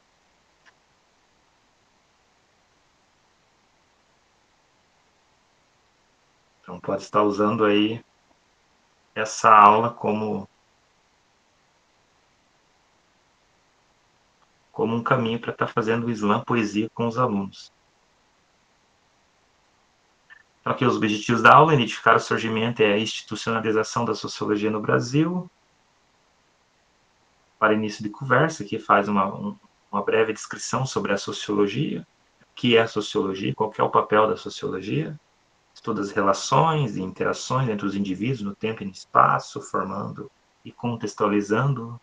[SPEAKER 1] Então, pode estar usando aí essa aula como um caminho para estar fazendo o slam poesia com os alunos. Então, aqui os objetivos da aula: identificar o surgimento e a institucionalização da sociologia no Brasil. Para início de conversa, aqui faz uma breve descrição sobre a sociologia, o que é a sociologia, qual que é o papel da sociologia, estuda as relações e interações entre os indivíduos no tempo e no espaço, formando e contextualizando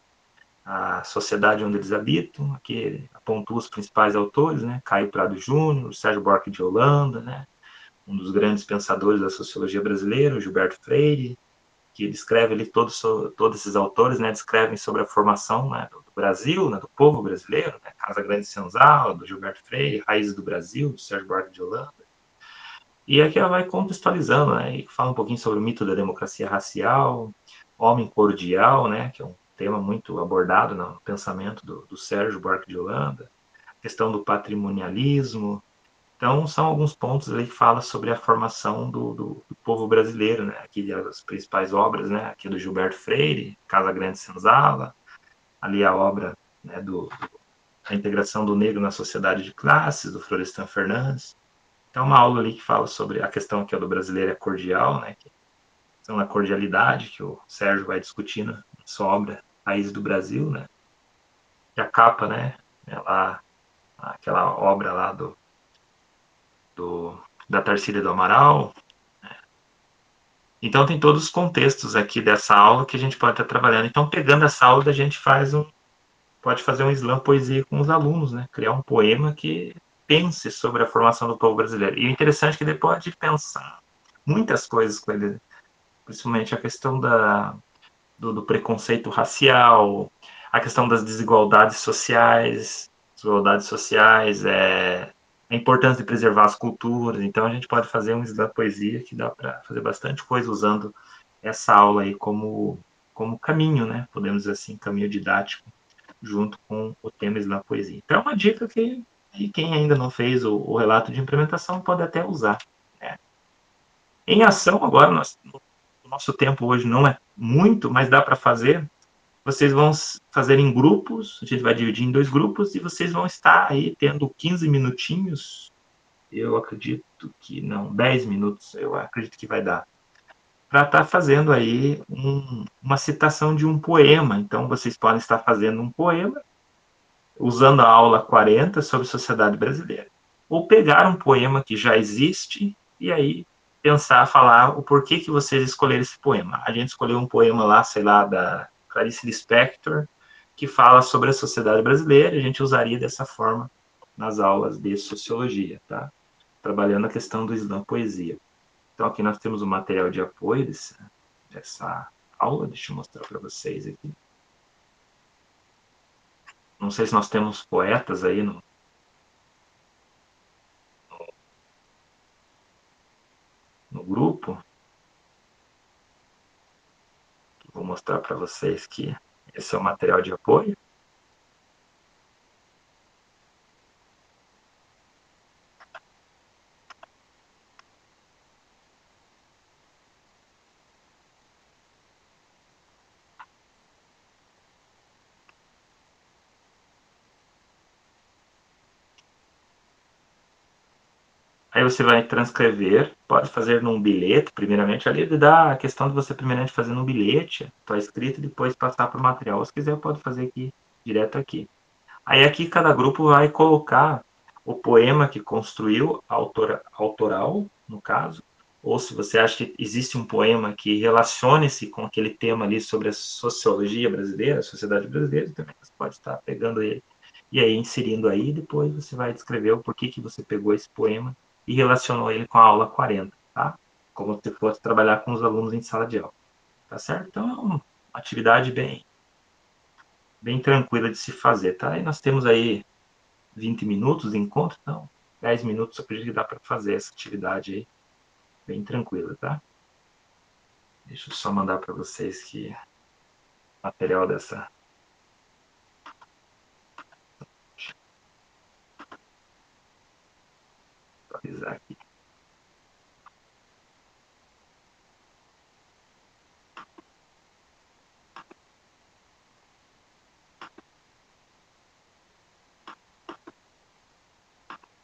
[SPEAKER 1] a sociedade onde eles habitam. Aqui apontou os principais autores, né? Caio Prado Júnior, Sérgio Buarque de Holanda, né? Um dos grandes pensadores da sociologia brasileira, Gilberto Freire, que descreve ali todos esses autores, né? Descrevem sobre a formação, né, do Brasil, né, do povo brasileiro, né? Casa Grande e Senzala, do Gilberto Freire, Raízes do Brasil, do Sérgio Buarque de Holanda. E aqui ela vai contextualizando, né? E fala um pouquinho sobre o mito da democracia racial, homem cordial, né? Que é um tema muito abordado no pensamento do Sérgio Buarque de Holanda, questão do patrimonialismo. Então, são alguns pontos ali que fala sobre a formação do povo brasileiro, né? Aqui as principais obras, né? Aqui do Gilberto Freire, Casa Grande e Senzala, ali a obra, né, a integração do negro na sociedade de classes, do Florestan Fernandes. Então, uma aula ali que fala sobre a questão que é do brasileiro é cordial, né? Que são a cordialidade, que o Sérgio vai discutindo na sua obra País do Brasil, né? E a capa, né? Aquela obra lá da Tarsília do Amaral. Né? Então, tem todos os contextos aqui dessa aula que a gente pode estar trabalhando. Então, pegando essa aula, a gente pode fazer um slam poesia com os alunos, né? Criar um poema que pense sobre a formação do povo brasileiro. E o interessante é que ele pode pensar muitas coisas com ele, principalmente a questão do preconceito racial, a questão das desigualdades sociais, a importância de preservar as culturas. Então, a gente pode fazer um slam poesia que dá para fazer bastante coisa usando essa aula aí como caminho, né? Podemos dizer assim, caminho didático, junto com o tema slam poesia. Então, é uma dica que quem ainda não fez o relato de implementação pode até usar. Né? Em ação, agora, o nosso tempo hoje não é muito, mas dá para fazer. Vocês vão fazer em grupos, a gente vai dividir em 2 grupos, e vocês vão estar aí tendo 15 minutinhos, eu acredito que não, 10 minutos, eu acredito que vai dar, para estar fazendo aí uma citação de um poema. Então, vocês podem estar fazendo um poema, usando a aula 40 sobre sociedade brasileira, ou pegar um poema que já existe e aí pensar, falar o porquê que vocês escolheram esse poema. A gente escolheu um poema lá, sei lá, da Clarice Lispector, que fala sobre a sociedade brasileira, e a gente usaria dessa forma nas aulas de sociologia, tá? Trabalhando a questão do slam poesia. Então, aqui nós temos o material de apoio dessa aula, deixa eu mostrar para vocês aqui. Não sei se nós temos poetas aí no grupo. Vou mostrar para vocês que esse é o material de apoio. Aí você vai transcrever, pode fazer num bilhete, primeiramente. Ali ele dá a questão de você primeiramente fazer num bilhete, tua escrita, e depois passar para o material. Se quiser, pode fazer aqui, direto aqui. Aí aqui cada grupo vai colocar o poema que construiu, autoral, no caso, ou se você acha que existe um poema que relacione-se com aquele tema ali sobre a sociologia brasileira, a sociedade brasileira, também você pode estar pegando ele e aí inserindo aí, depois você vai descrever o porquê que você pegou esse poema e relacionou ele com a aula 40, tá? Como se fosse trabalhar com os alunos em sala de aula, tá certo? Então, é uma atividade bem tranquila de se fazer, tá? E nós temos aí 20 minutos de encontro, então 10 minutos eu acredito que dá para fazer essa atividade aí, bem tranquila, tá? Deixa eu só mandar para vocês que material dessa... Vou avisar aqui.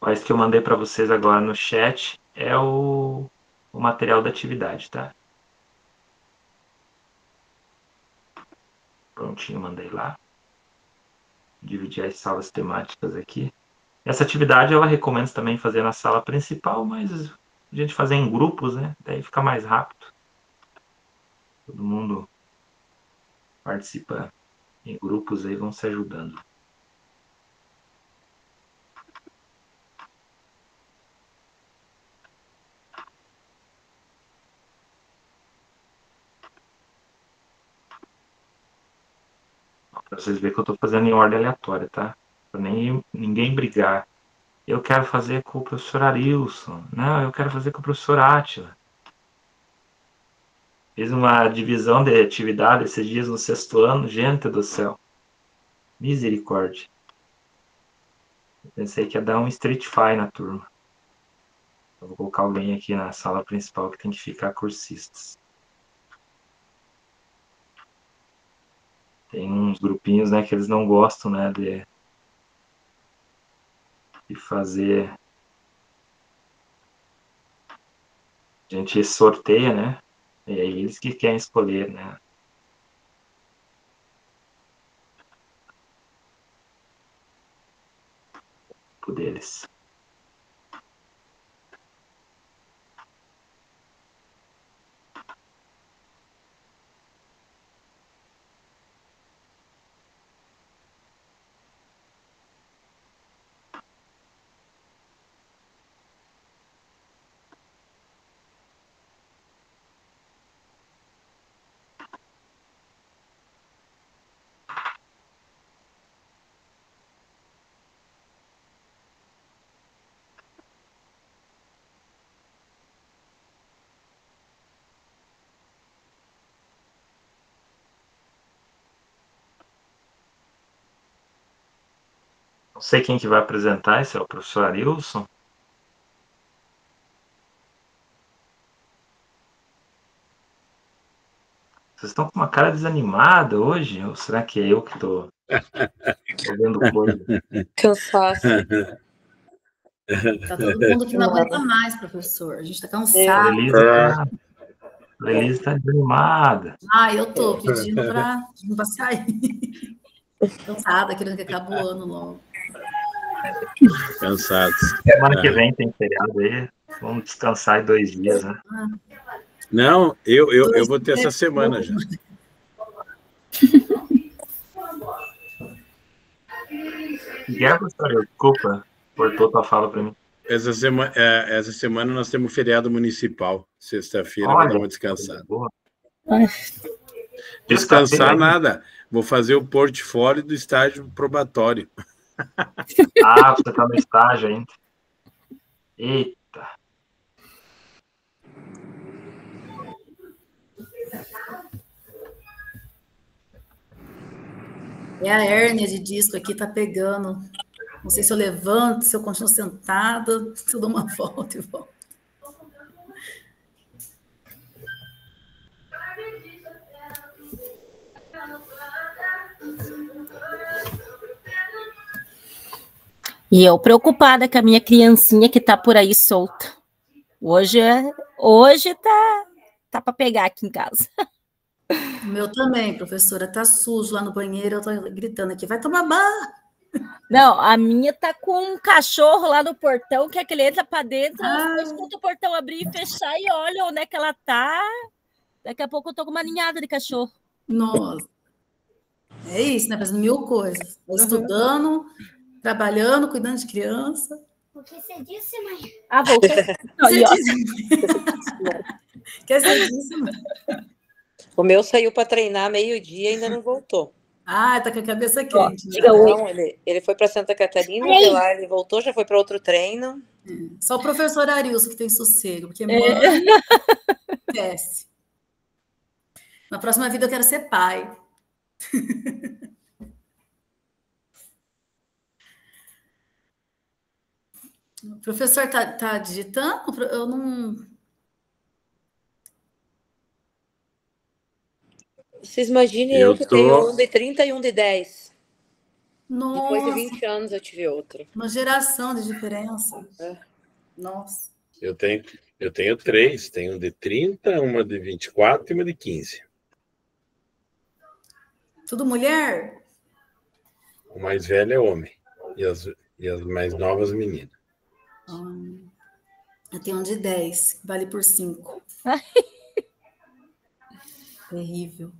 [SPEAKER 1] Esse que eu mandei para vocês agora no chat é o o material da atividade, tá? Prontinho, mandei lá. Dividir as salas temáticas aqui. Essa atividade ela recomenda também fazer na sala principal, mas a gente fazer em grupos, né? Daí fica mais rápido. Todo mundo participa em grupos aí, vão se ajudando. Para vocês verem que eu estou fazendo em ordem aleatória, tá? Para ninguém brigar. Eu quero fazer com o professor Arilson. Não, eu quero fazer com o professor Átila. Fiz uma divisão de atividade esses dias no 6º ano. Gente do céu. Misericórdia. Eu pensei que ia dar um Street Fighter na turma. Eu vou colocar alguém aqui na sala principal que tem que ficar cursistas. Tem uns grupinhos, né, que eles não gostam, né, de fazer. A gente sorteia, né? E é eles que querem escolher, né? O deles. Não sei quem que vai apresentar, esse é o professor Arilson. Vocês estão com uma cara desanimada hoje? Ou será que é eu que estou vendo coisa?
[SPEAKER 3] Cansaço.
[SPEAKER 2] Tá todo mundo que não aguenta mais, professor. A gente está cansado.
[SPEAKER 1] A Elisa está desanimada.
[SPEAKER 2] Ah, eu tô pedindo para sair. Cansada, querendo que acabe o ano logo.
[SPEAKER 16] Cansados.
[SPEAKER 1] Semana que vem tem feriado aí. Vamos descansar em 2 dias, né?
[SPEAKER 16] Não, eu vou ter essa semana já.
[SPEAKER 1] Desculpa, cortou tua fala para mim.
[SPEAKER 16] Essa semana nós temos feriado municipal. Sexta-feira vou dar uma descansada. Descansar nada. Vou fazer o portfólio do estágio probatório.
[SPEAKER 1] Ah, você está no estágio ainda. Eita.
[SPEAKER 2] É a hérnia de disco aqui, tá pegando. Não sei se eu levanto, se eu continuo sentada, se eu dou uma volta e volto.
[SPEAKER 5] E eu preocupada com a minha criancinha que tá por aí solta. Hoje tá para pegar aqui em casa.
[SPEAKER 2] O meu também, professora, tá sujo lá no banheiro, eu tô gritando aqui, vai tomar banho.
[SPEAKER 5] Não, a minha tá com um cachorro lá no portão, que é que ele entra para dentro, eu escuto o portão abrir e fechar e olha onde é que ela tá. Daqui a pouco eu tô com uma ninhada de cachorro.
[SPEAKER 2] Nossa. É isso, né? Fazendo 1000 coisas. Estudando, trabalhando, cuidando de criança.
[SPEAKER 17] O que você disse, mãe?
[SPEAKER 5] Ah, voltou.
[SPEAKER 2] O que você disse, mãe?
[SPEAKER 3] O meu saiu para treinar meio-dia e ainda não voltou.
[SPEAKER 2] Ah, tá com a cabeça quente.
[SPEAKER 3] Não, ele foi para Santa Catarina, de lá ele voltou, já foi para outro treino.
[SPEAKER 2] Só o professor Arilson que tem sossego, porque mãe esquece. Na próxima vida eu quero ser pai. O professor tá digitando? Eu não...
[SPEAKER 3] Vocês imaginem eu que tenho um de 30 e um de 10.
[SPEAKER 2] Nossa.
[SPEAKER 3] Depois de 20 anos eu tive outro.
[SPEAKER 2] Uma geração de diferença.
[SPEAKER 3] É.
[SPEAKER 2] Nossa.
[SPEAKER 16] Eu tenho Eu tenho 3. Tenho uma de 30, uma de 24 e uma de 15.
[SPEAKER 2] Tudo mulher?
[SPEAKER 16] O mais velho é homem. E as mais novas, meninas.
[SPEAKER 2] Eu tenho um de 10, que vale por 5. Terrível.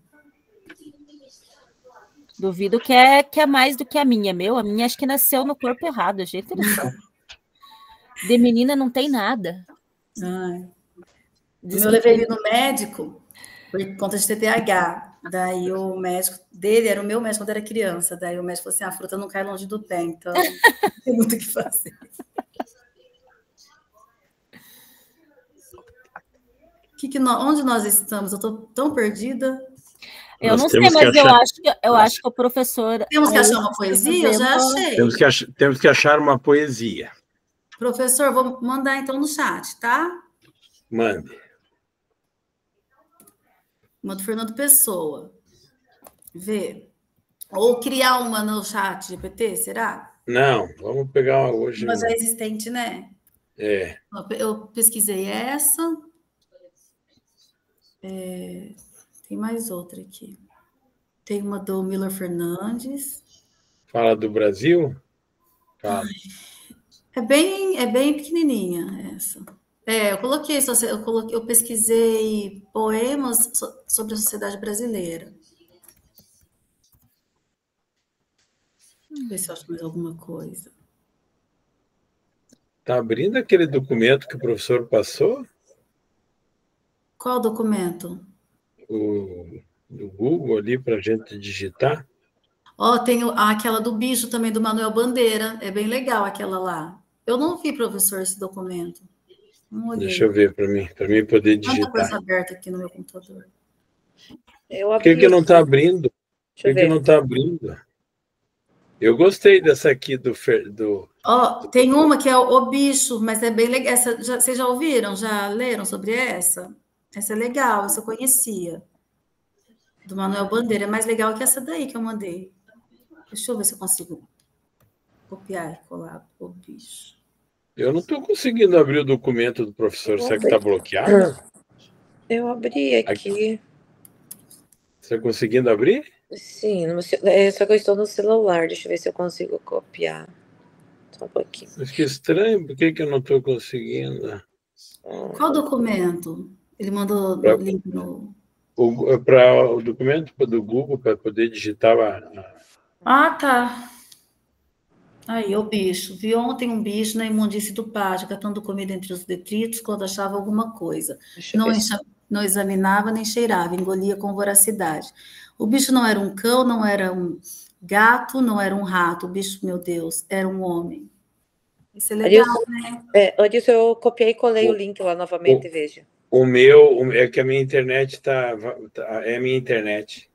[SPEAKER 5] Duvido que é mais do que a minha, meu. A minha acho que nasceu no corpo errado, gente. De menina não tem nada.
[SPEAKER 2] Eu levei ele no médico por conta de TDAH. Daí o médico dele era o meu médico quando era criança. Daí o médico falou assim: a fruta não cai longe do pé, então não tem muito o que fazer. Onde nós estamos? Eu estou tão perdida.
[SPEAKER 5] Eu não sei, mas eu acho que o professor...
[SPEAKER 2] Temos que achar uma poesia? Eu já achei.
[SPEAKER 16] Temos que achar uma poesia.
[SPEAKER 2] Professor, vou mandar então no chat, tá?
[SPEAKER 16] Mande.
[SPEAKER 2] Manda o Fernando Pessoa. Vê. Ou criar uma no chat GPT, será?
[SPEAKER 16] Não, vamos pegar hoje.
[SPEAKER 2] Mas já é existente, né?
[SPEAKER 16] É.
[SPEAKER 2] Eu pesquisei essa. Tem mais outra aqui. Tem uma do Miller Fernandes.
[SPEAKER 16] Fala do Brasil? Fala.
[SPEAKER 2] É bem pequenininha essa. Eu pesquisei poemas sobre a sociedade brasileira. Vamos ver se eu acho mais alguma coisa.
[SPEAKER 16] Está abrindo aquele documento que o professor passou?
[SPEAKER 2] Qual documento?
[SPEAKER 16] Do Google ali para a gente digitar.
[SPEAKER 2] Tem aquela do bicho também, do Manuel Bandeira. É bem legal aquela lá. Eu não vi, professor, esse documento. Não olhei.
[SPEAKER 16] Deixa eu ver para mim poder digitar.
[SPEAKER 2] Tanta coisa aberta aqui no meu computador.
[SPEAKER 16] Por que não está abrindo? Por que não está abrindo? Eu gostei dessa aqui do...
[SPEAKER 2] Tem uma que é o bicho, mas é bem legal. Vocês já ouviram? Já leram sobre essa? Essa é legal, essa eu conhecia. Do Manuel Bandeira. É mais legal que essa daí que eu mandei. Deixa eu ver se eu consigo copiar e colar o bicho.
[SPEAKER 16] Eu não estou conseguindo abrir o documento do professor. Será que está bloqueado?
[SPEAKER 17] Eu abri aqui.
[SPEAKER 16] Você está conseguindo abrir?
[SPEAKER 17] Sim, só que eu estou no celular. Deixa eu ver se eu consigo copiar. Só um pouquinho.
[SPEAKER 16] Mas que estranho, por que eu não estou conseguindo?
[SPEAKER 2] Qual documento? Ele mandou o link no...
[SPEAKER 16] Para o documento do Google, para poder digitar
[SPEAKER 2] tá. Aí, o bicho. Vi ontem um bicho na imundície do pátio, catando comida entre os detritos quando achava alguma coisa. Não examinava nem cheirava, engolia com voracidade. O bicho não era um cão, não era um gato, não era um rato. O bicho, meu Deus, era um homem. Isso é legal, né?
[SPEAKER 17] Adilson, eu copiei e colei o link lá novamente, veja.
[SPEAKER 16] O meu é que a minha internet é a minha internet.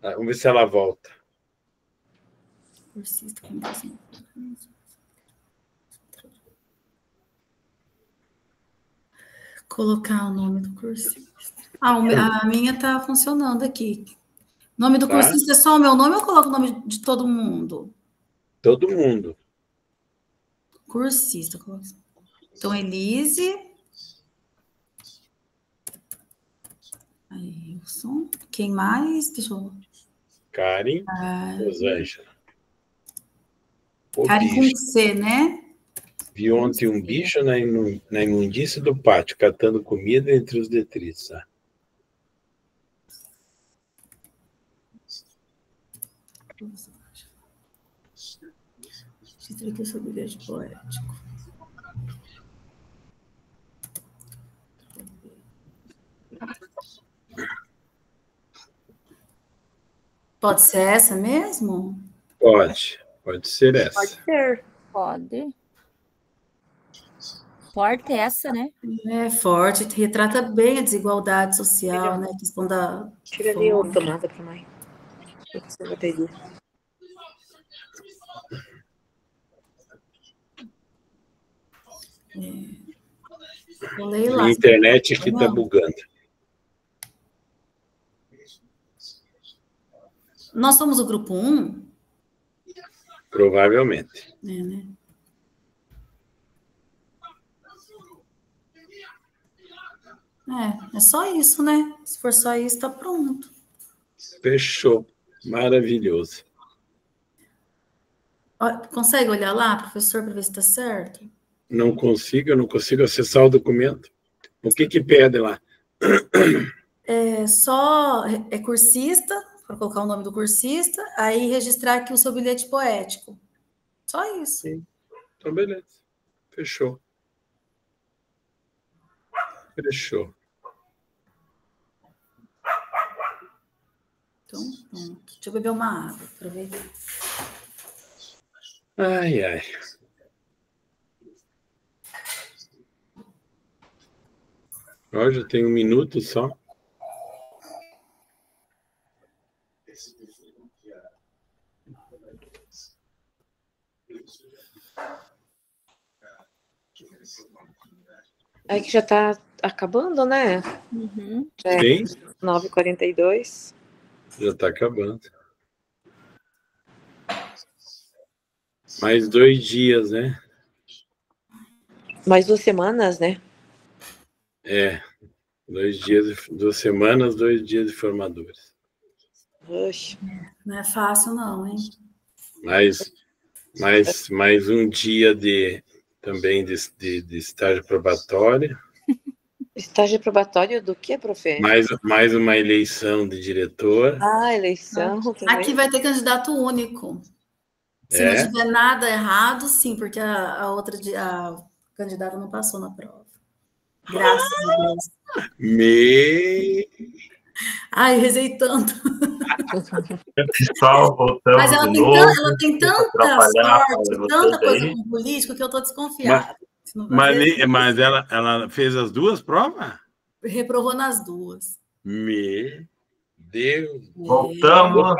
[SPEAKER 16] Vamos ver se ela volta.
[SPEAKER 2] Colocar o nome do cursista. A minha está funcionando aqui. O nome do cursista é só o meu nome ou eu coloco o nome de todo mundo?
[SPEAKER 16] Todo mundo.
[SPEAKER 2] Cursista. Então, Elise. Aí, Wilson. Quem mais? Deixa eu...
[SPEAKER 16] Karen. Rosângela.
[SPEAKER 2] Karen com C, né?
[SPEAKER 16] Vi ontem um bicho na imundície do pátio, catando comida entre os detritos. Tá?
[SPEAKER 2] Título aqui sobre bilhete poético. Pode ser essa mesmo?
[SPEAKER 16] Pode ser essa.
[SPEAKER 5] Pode ser. Pode. Forte essa, né?
[SPEAKER 2] É forte, retrata bem a desigualdade social, né? A questão da...
[SPEAKER 17] Tira ali o tomada para mãe.
[SPEAKER 16] A internet aqui está bugando.
[SPEAKER 2] Nós somos o grupo 1?
[SPEAKER 16] Provavelmente.
[SPEAKER 2] Né? É só isso, né? Se for só isso, tá pronto.
[SPEAKER 16] Fechou. Maravilhoso.
[SPEAKER 2] Consegue olhar lá, professor, para ver se está certo?
[SPEAKER 16] Eu não consigo acessar o documento. O que pede lá?
[SPEAKER 2] É cursista, para colocar o nome do cursista, aí registrar aqui o seu bilhete poético. Só isso.
[SPEAKER 16] Sim. Então, beleza. Fechou. Fechou.
[SPEAKER 2] Então, pronto. Deixa eu beber uma água, aproveitar.
[SPEAKER 16] Ai, ai. Hoje eu tenho 1 minuto só.
[SPEAKER 17] Aí que já tá acabando, né?
[SPEAKER 5] Uhum.
[SPEAKER 16] Sim.
[SPEAKER 17] 9h42.
[SPEAKER 16] Já tá acabando. Mais 2 dias, né?
[SPEAKER 17] Mais 2 semanas, né?
[SPEAKER 16] 2 dias, 2 semanas, 2 dias de formadores.
[SPEAKER 17] Oxe.
[SPEAKER 2] Não é fácil, não, hein?
[SPEAKER 16] Mais 1 dia também de estágio probatório.
[SPEAKER 17] Estágio probatório do que, profe?
[SPEAKER 16] Mais uma eleição de diretor.
[SPEAKER 17] Eleição.
[SPEAKER 2] Aqui vai ter candidato único. Se não tiver nada errado, sim, porque a candidata não passou na prova. Graças a Deus. Ai, rezei tanto.
[SPEAKER 1] Pessoal, voltamos.
[SPEAKER 2] Mas ela tem tanta sorte, tanta coisa
[SPEAKER 1] aí
[SPEAKER 2] com político, que eu estou desconfiada.
[SPEAKER 16] Mas ela fez as 2 provas?
[SPEAKER 2] Reprovou nas 2.
[SPEAKER 16] Meu Deus.
[SPEAKER 1] Voltamos.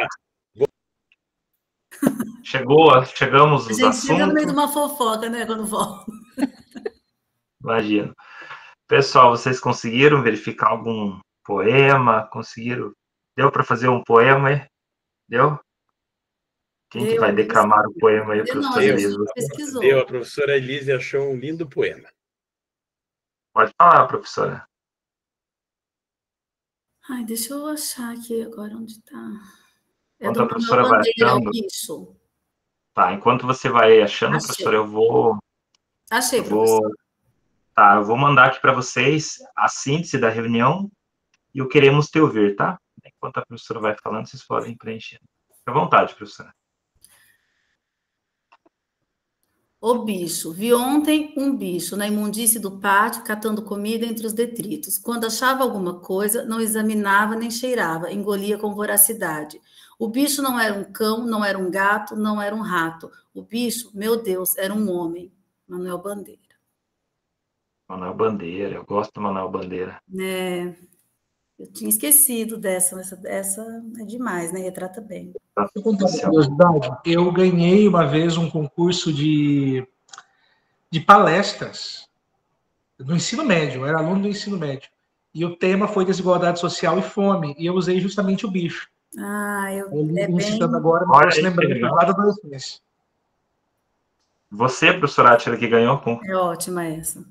[SPEAKER 1] Chegamos nos assuntos.
[SPEAKER 2] Chega no meio de uma fofoca, né, quando volta.
[SPEAKER 1] Imagina. Pessoal, vocês conseguiram verificar algum poema? Conseguiram? Deu para fazer um poema aí? Deu? Quem que vai declamar o poema aí, professora Elise?
[SPEAKER 16] Deu, a professora Elise achou um lindo poema.
[SPEAKER 1] Pode falar, professora.
[SPEAKER 2] Ai, deixa eu achar aqui agora onde está.
[SPEAKER 1] Enquanto a professora vai achando.
[SPEAKER 2] Bicho.
[SPEAKER 1] Tá, enquanto você vai achando, professora, eu vou.
[SPEAKER 2] Achei, professor.
[SPEAKER 1] Tá, eu vou mandar aqui para vocês a síntese da reunião e o queremos te ouvir, tá? Enquanto a professora vai falando, vocês podem preencher. Fique à vontade, professora.
[SPEAKER 2] O bicho. Vi ontem um bicho na imundície do pátio, catando comida entre os detritos. Quando achava alguma coisa, não examinava nem cheirava, engolia com voracidade. O bicho não era um cão, não era um gato, não era um rato. O bicho, meu Deus, era um homem. Manuel Bandeira.
[SPEAKER 1] Manuel Bandeira, eu gosto do Manuel Bandeira.
[SPEAKER 2] Eu tinha esquecido dessa é demais, né? Retrata bem.
[SPEAKER 4] Eu contar uma curiosidade. Eu ganhei uma vez um concurso de palestras no ensino médio, eu era aluno do ensino médio. E o tema foi desigualdade social e fome. E eu usei justamente o bicho. Citando agora, mas lembrando lá da adolescência.
[SPEAKER 1] Você, professora Átila, que ganhou?
[SPEAKER 2] É ótima essa.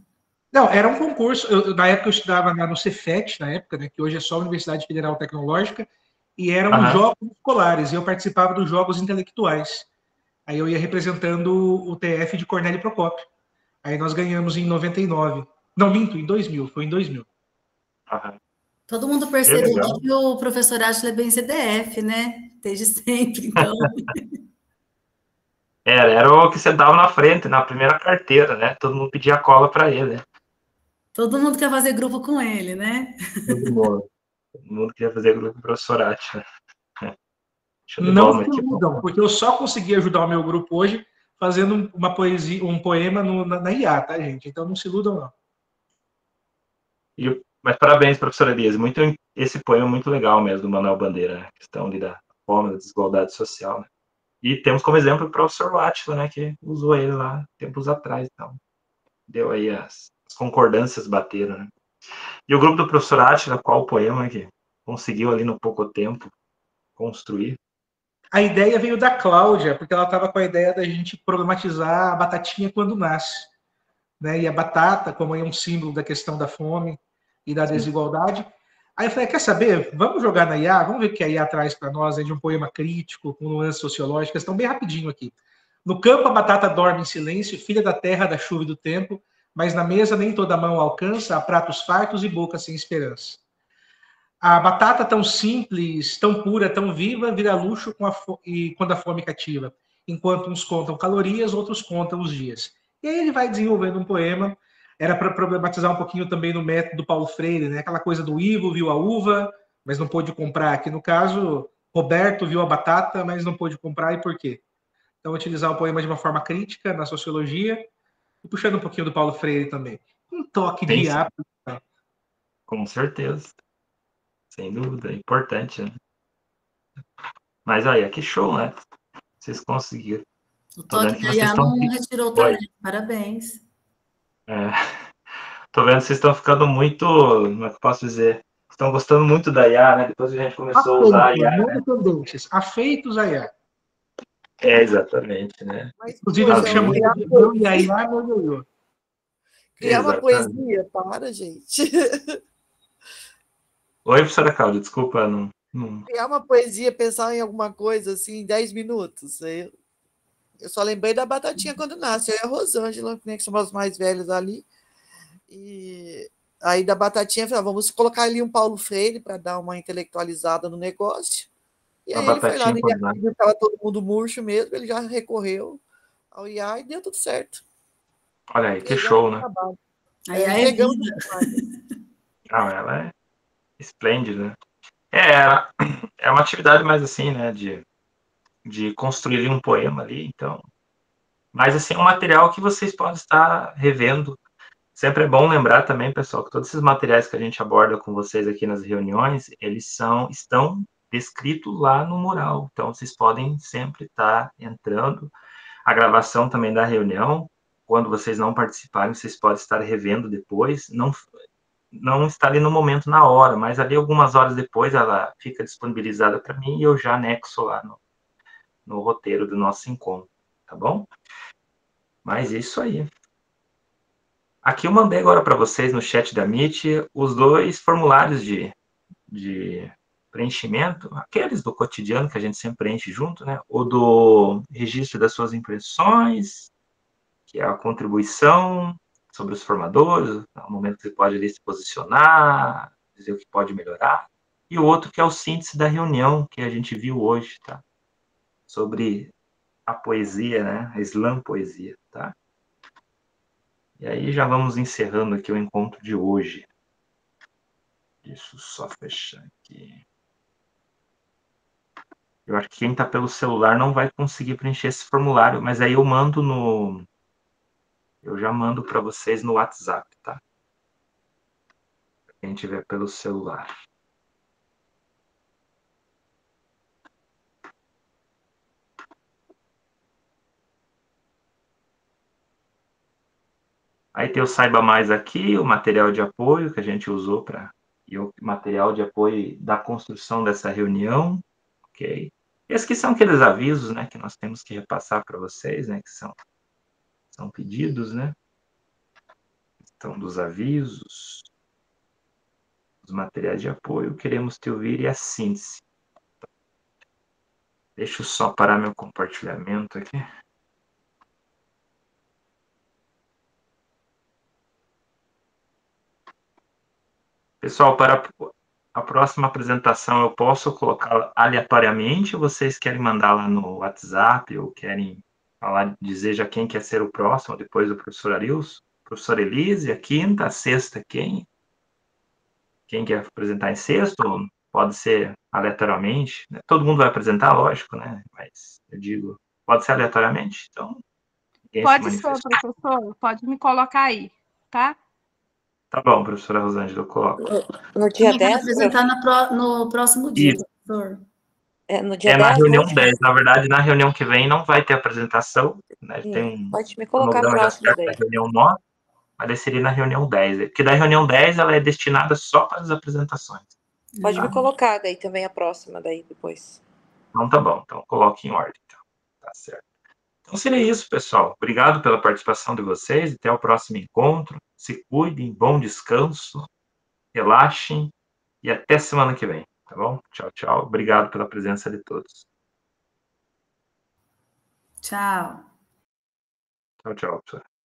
[SPEAKER 4] Não, era um concurso. Na época eu estudava no Cefet, na época, né, que hoje é só a Universidade Federal Tecnológica, e eram jogos escolares, e eu participava dos jogos intelectuais. Aí eu ia representando o TF de Cornélio Procópio. Aí nós ganhamos em 99. Não, minto, em 2000. Foi em 2000.
[SPEAKER 2] Todo mundo percebeu que o professor Átila é bem CDF, né? Desde sempre, então.
[SPEAKER 1] Era o que você dava na frente, na primeira carteira, né? Todo mundo pedia cola para ele, né?
[SPEAKER 2] Todo mundo quer fazer grupo com ele, né?
[SPEAKER 1] Todo mundo queria fazer grupo com o professor Átila.
[SPEAKER 4] Não se iludam, porque eu só consegui ajudar o meu grupo hoje fazendo uma poesia, um poema na IA, tá, gente? Então não se iludam, não.
[SPEAKER 1] Mas parabéns, professora Elise. Esse poema é muito legal mesmo, do Manuel Bandeira, né? A questão da fome, da desigualdade social, né? E temos como exemplo o professor Átila, né? Que usou ele lá tempos atrás. Então, deu aí as concordâncias bateram, né? E o grupo do professor Átila, qual o poema que conseguiu ali no pouco tempo construir?
[SPEAKER 4] A ideia veio da Cláudia, porque ela estava com a ideia da gente problematizar a batatinha quando nasce, né? E a batata, como é um símbolo da questão da fome. e da desigualdade. Aí eu falei, quer saber? Vamos jogar na IA, vamos ver o que a IA traz para nós aí de um poema crítico, com nuances sociológicas. Então, bem rapidinho aqui. No campo a batata dorme em silêncio, filha da terra, da chuva e do tempo, mas na mesa nem toda mão alcança, há pratos fartos e boca sem esperança. A batata tão simples, tão pura, tão viva, vira luxo e quando a fome cativa. Enquanto uns contam calorias, outros contam os dias. E aí ele vai desenvolvendo um poema. Era para problematizar um pouquinho também no método do Paulo Freire, né? Aquela coisa do Ivo viu a uva, mas não pôde comprar. Aqui no caso, Roberto viu a batata, mas não pôde comprar. E por quê? Então, utilizar o poema de uma forma crítica na sociologia e puxando um pouquinho do Paulo Freire também. Um toque de IA.
[SPEAKER 1] Com certeza. Sem dúvida, é importante, né? Mas aí, que show, né? Vocês conseguiram.
[SPEAKER 2] O toque da IA não retirou o talento. Parabéns.
[SPEAKER 1] Tô vendo que vocês estão ficando muito, como é que eu posso dizer? Estão gostando muito da IA, né? Depois que a gente começou a usar a IA, né?
[SPEAKER 4] Afeitos a IA.
[SPEAKER 1] Exatamente, né?
[SPEAKER 4] Mas, inclusive, eu chamo de IA,
[SPEAKER 18] criar uma poesia, para, gente.
[SPEAKER 1] Oi, professora Cláudia, desculpa, não...
[SPEAKER 18] Criar uma poesia, pensar em alguma coisa assim, em 10 minutos. Eu só lembrei da Batatinha quando nasce. Eu e a Rosângela, que somos os mais velhos ali. E aí da Batatinha, falei, vamos colocar ali um Paulo Freire para dar uma intelectualizada no negócio. E aí ele foi lá no IA, viu que estava todo mundo murcho mesmo, ele já recorreu ao IA e deu tudo certo.
[SPEAKER 1] Olha aí, que show, né?
[SPEAKER 2] A IA é vida.
[SPEAKER 1] Não, ela é esplêndida. É uma atividade mais assim, né, de construir um poema ali, então. Mas, assim, é um material que vocês podem estar revendo. Sempre é bom lembrar também, pessoal, que todos esses materiais que a gente aborda com vocês aqui nas reuniões, eles estão descritos lá no mural. Então, vocês podem sempre estar entrando. A gravação também da reunião, quando vocês não participarem, vocês podem estar revendo depois. Não está ali no momento, na hora, mas ali algumas horas depois ela fica disponibilizada para mim e eu já anexo lá no roteiro do nosso encontro, tá bom? Mas é isso aí. Aqui eu mandei agora para vocês no chat da Meet os 2 formulários de preenchimento, aqueles do cotidiano que a gente sempre preenche junto, né? O do registro das suas impressões, que é a contribuição sobre os formadores, o momento que você pode ali se posicionar, dizer o que pode melhorar, e o outro que é o síntese da reunião que a gente viu hoje, tá? Sobre a poesia, né? A slam poesia, tá? E aí já vamos encerrando aqui o encontro de hoje. Deixa eu só fechar aqui. Eu acho que quem está pelo celular não vai conseguir preencher esse formulário, mas aí eu mando eu já mando para vocês no WhatsApp, tá? Quem tiver pelo celular. Aí tem o Saiba Mais aqui, o material de apoio que a gente usou e o material de apoio da construção dessa reunião, ok? Esses que são aqueles avisos, né, que nós temos que repassar para vocês, né, que são pedidos, né? Então, dos avisos, os materiais de apoio, queremos te ouvir e a síntese. Deixa eu só parar meu compartilhamento aqui. Pessoal, para a próxima apresentação eu posso colocar aleatoriamente ou vocês querem mandar lá no WhatsApp ou querem falar, dizer já quem quer ser o próximo, depois do professor Arilson? Professor Elise, a quinta, a sexta, quem quer apresentar em sexto? Ou pode ser aleatoriamente? Todo mundo vai apresentar, lógico, né? Mas eu digo, pode ser aleatoriamente? Então,
[SPEAKER 19] pode ser, professor, pode me colocar aí, tá?
[SPEAKER 1] Tá bom, professora Rosângela, eu coloco.
[SPEAKER 17] No dia 10?
[SPEAKER 2] apresentar no próximo dia, professor.
[SPEAKER 17] No dia 10,
[SPEAKER 1] na reunião 10. Na verdade, na reunião que vem não vai ter apresentação. Né? Tem
[SPEAKER 17] pode me colocar próximo daí.
[SPEAKER 1] Da reunião 9, mas seria na reunião 10. Porque da reunião 10 ela é destinada só para as apresentações.
[SPEAKER 17] Pode me colocar daí também a próxima daí depois.
[SPEAKER 1] Então tá bom, então coloque em ordem. Então. Tá certo. Então seria isso, pessoal. Obrigado pela participação de vocês. Até o próximo encontro. Se cuidem, bom descanso. relaxem e até semana que vem, tá bom? Tchau, tchau. Obrigado pela presença de todos.
[SPEAKER 2] Tchau.
[SPEAKER 1] Tchau, tchau, professor.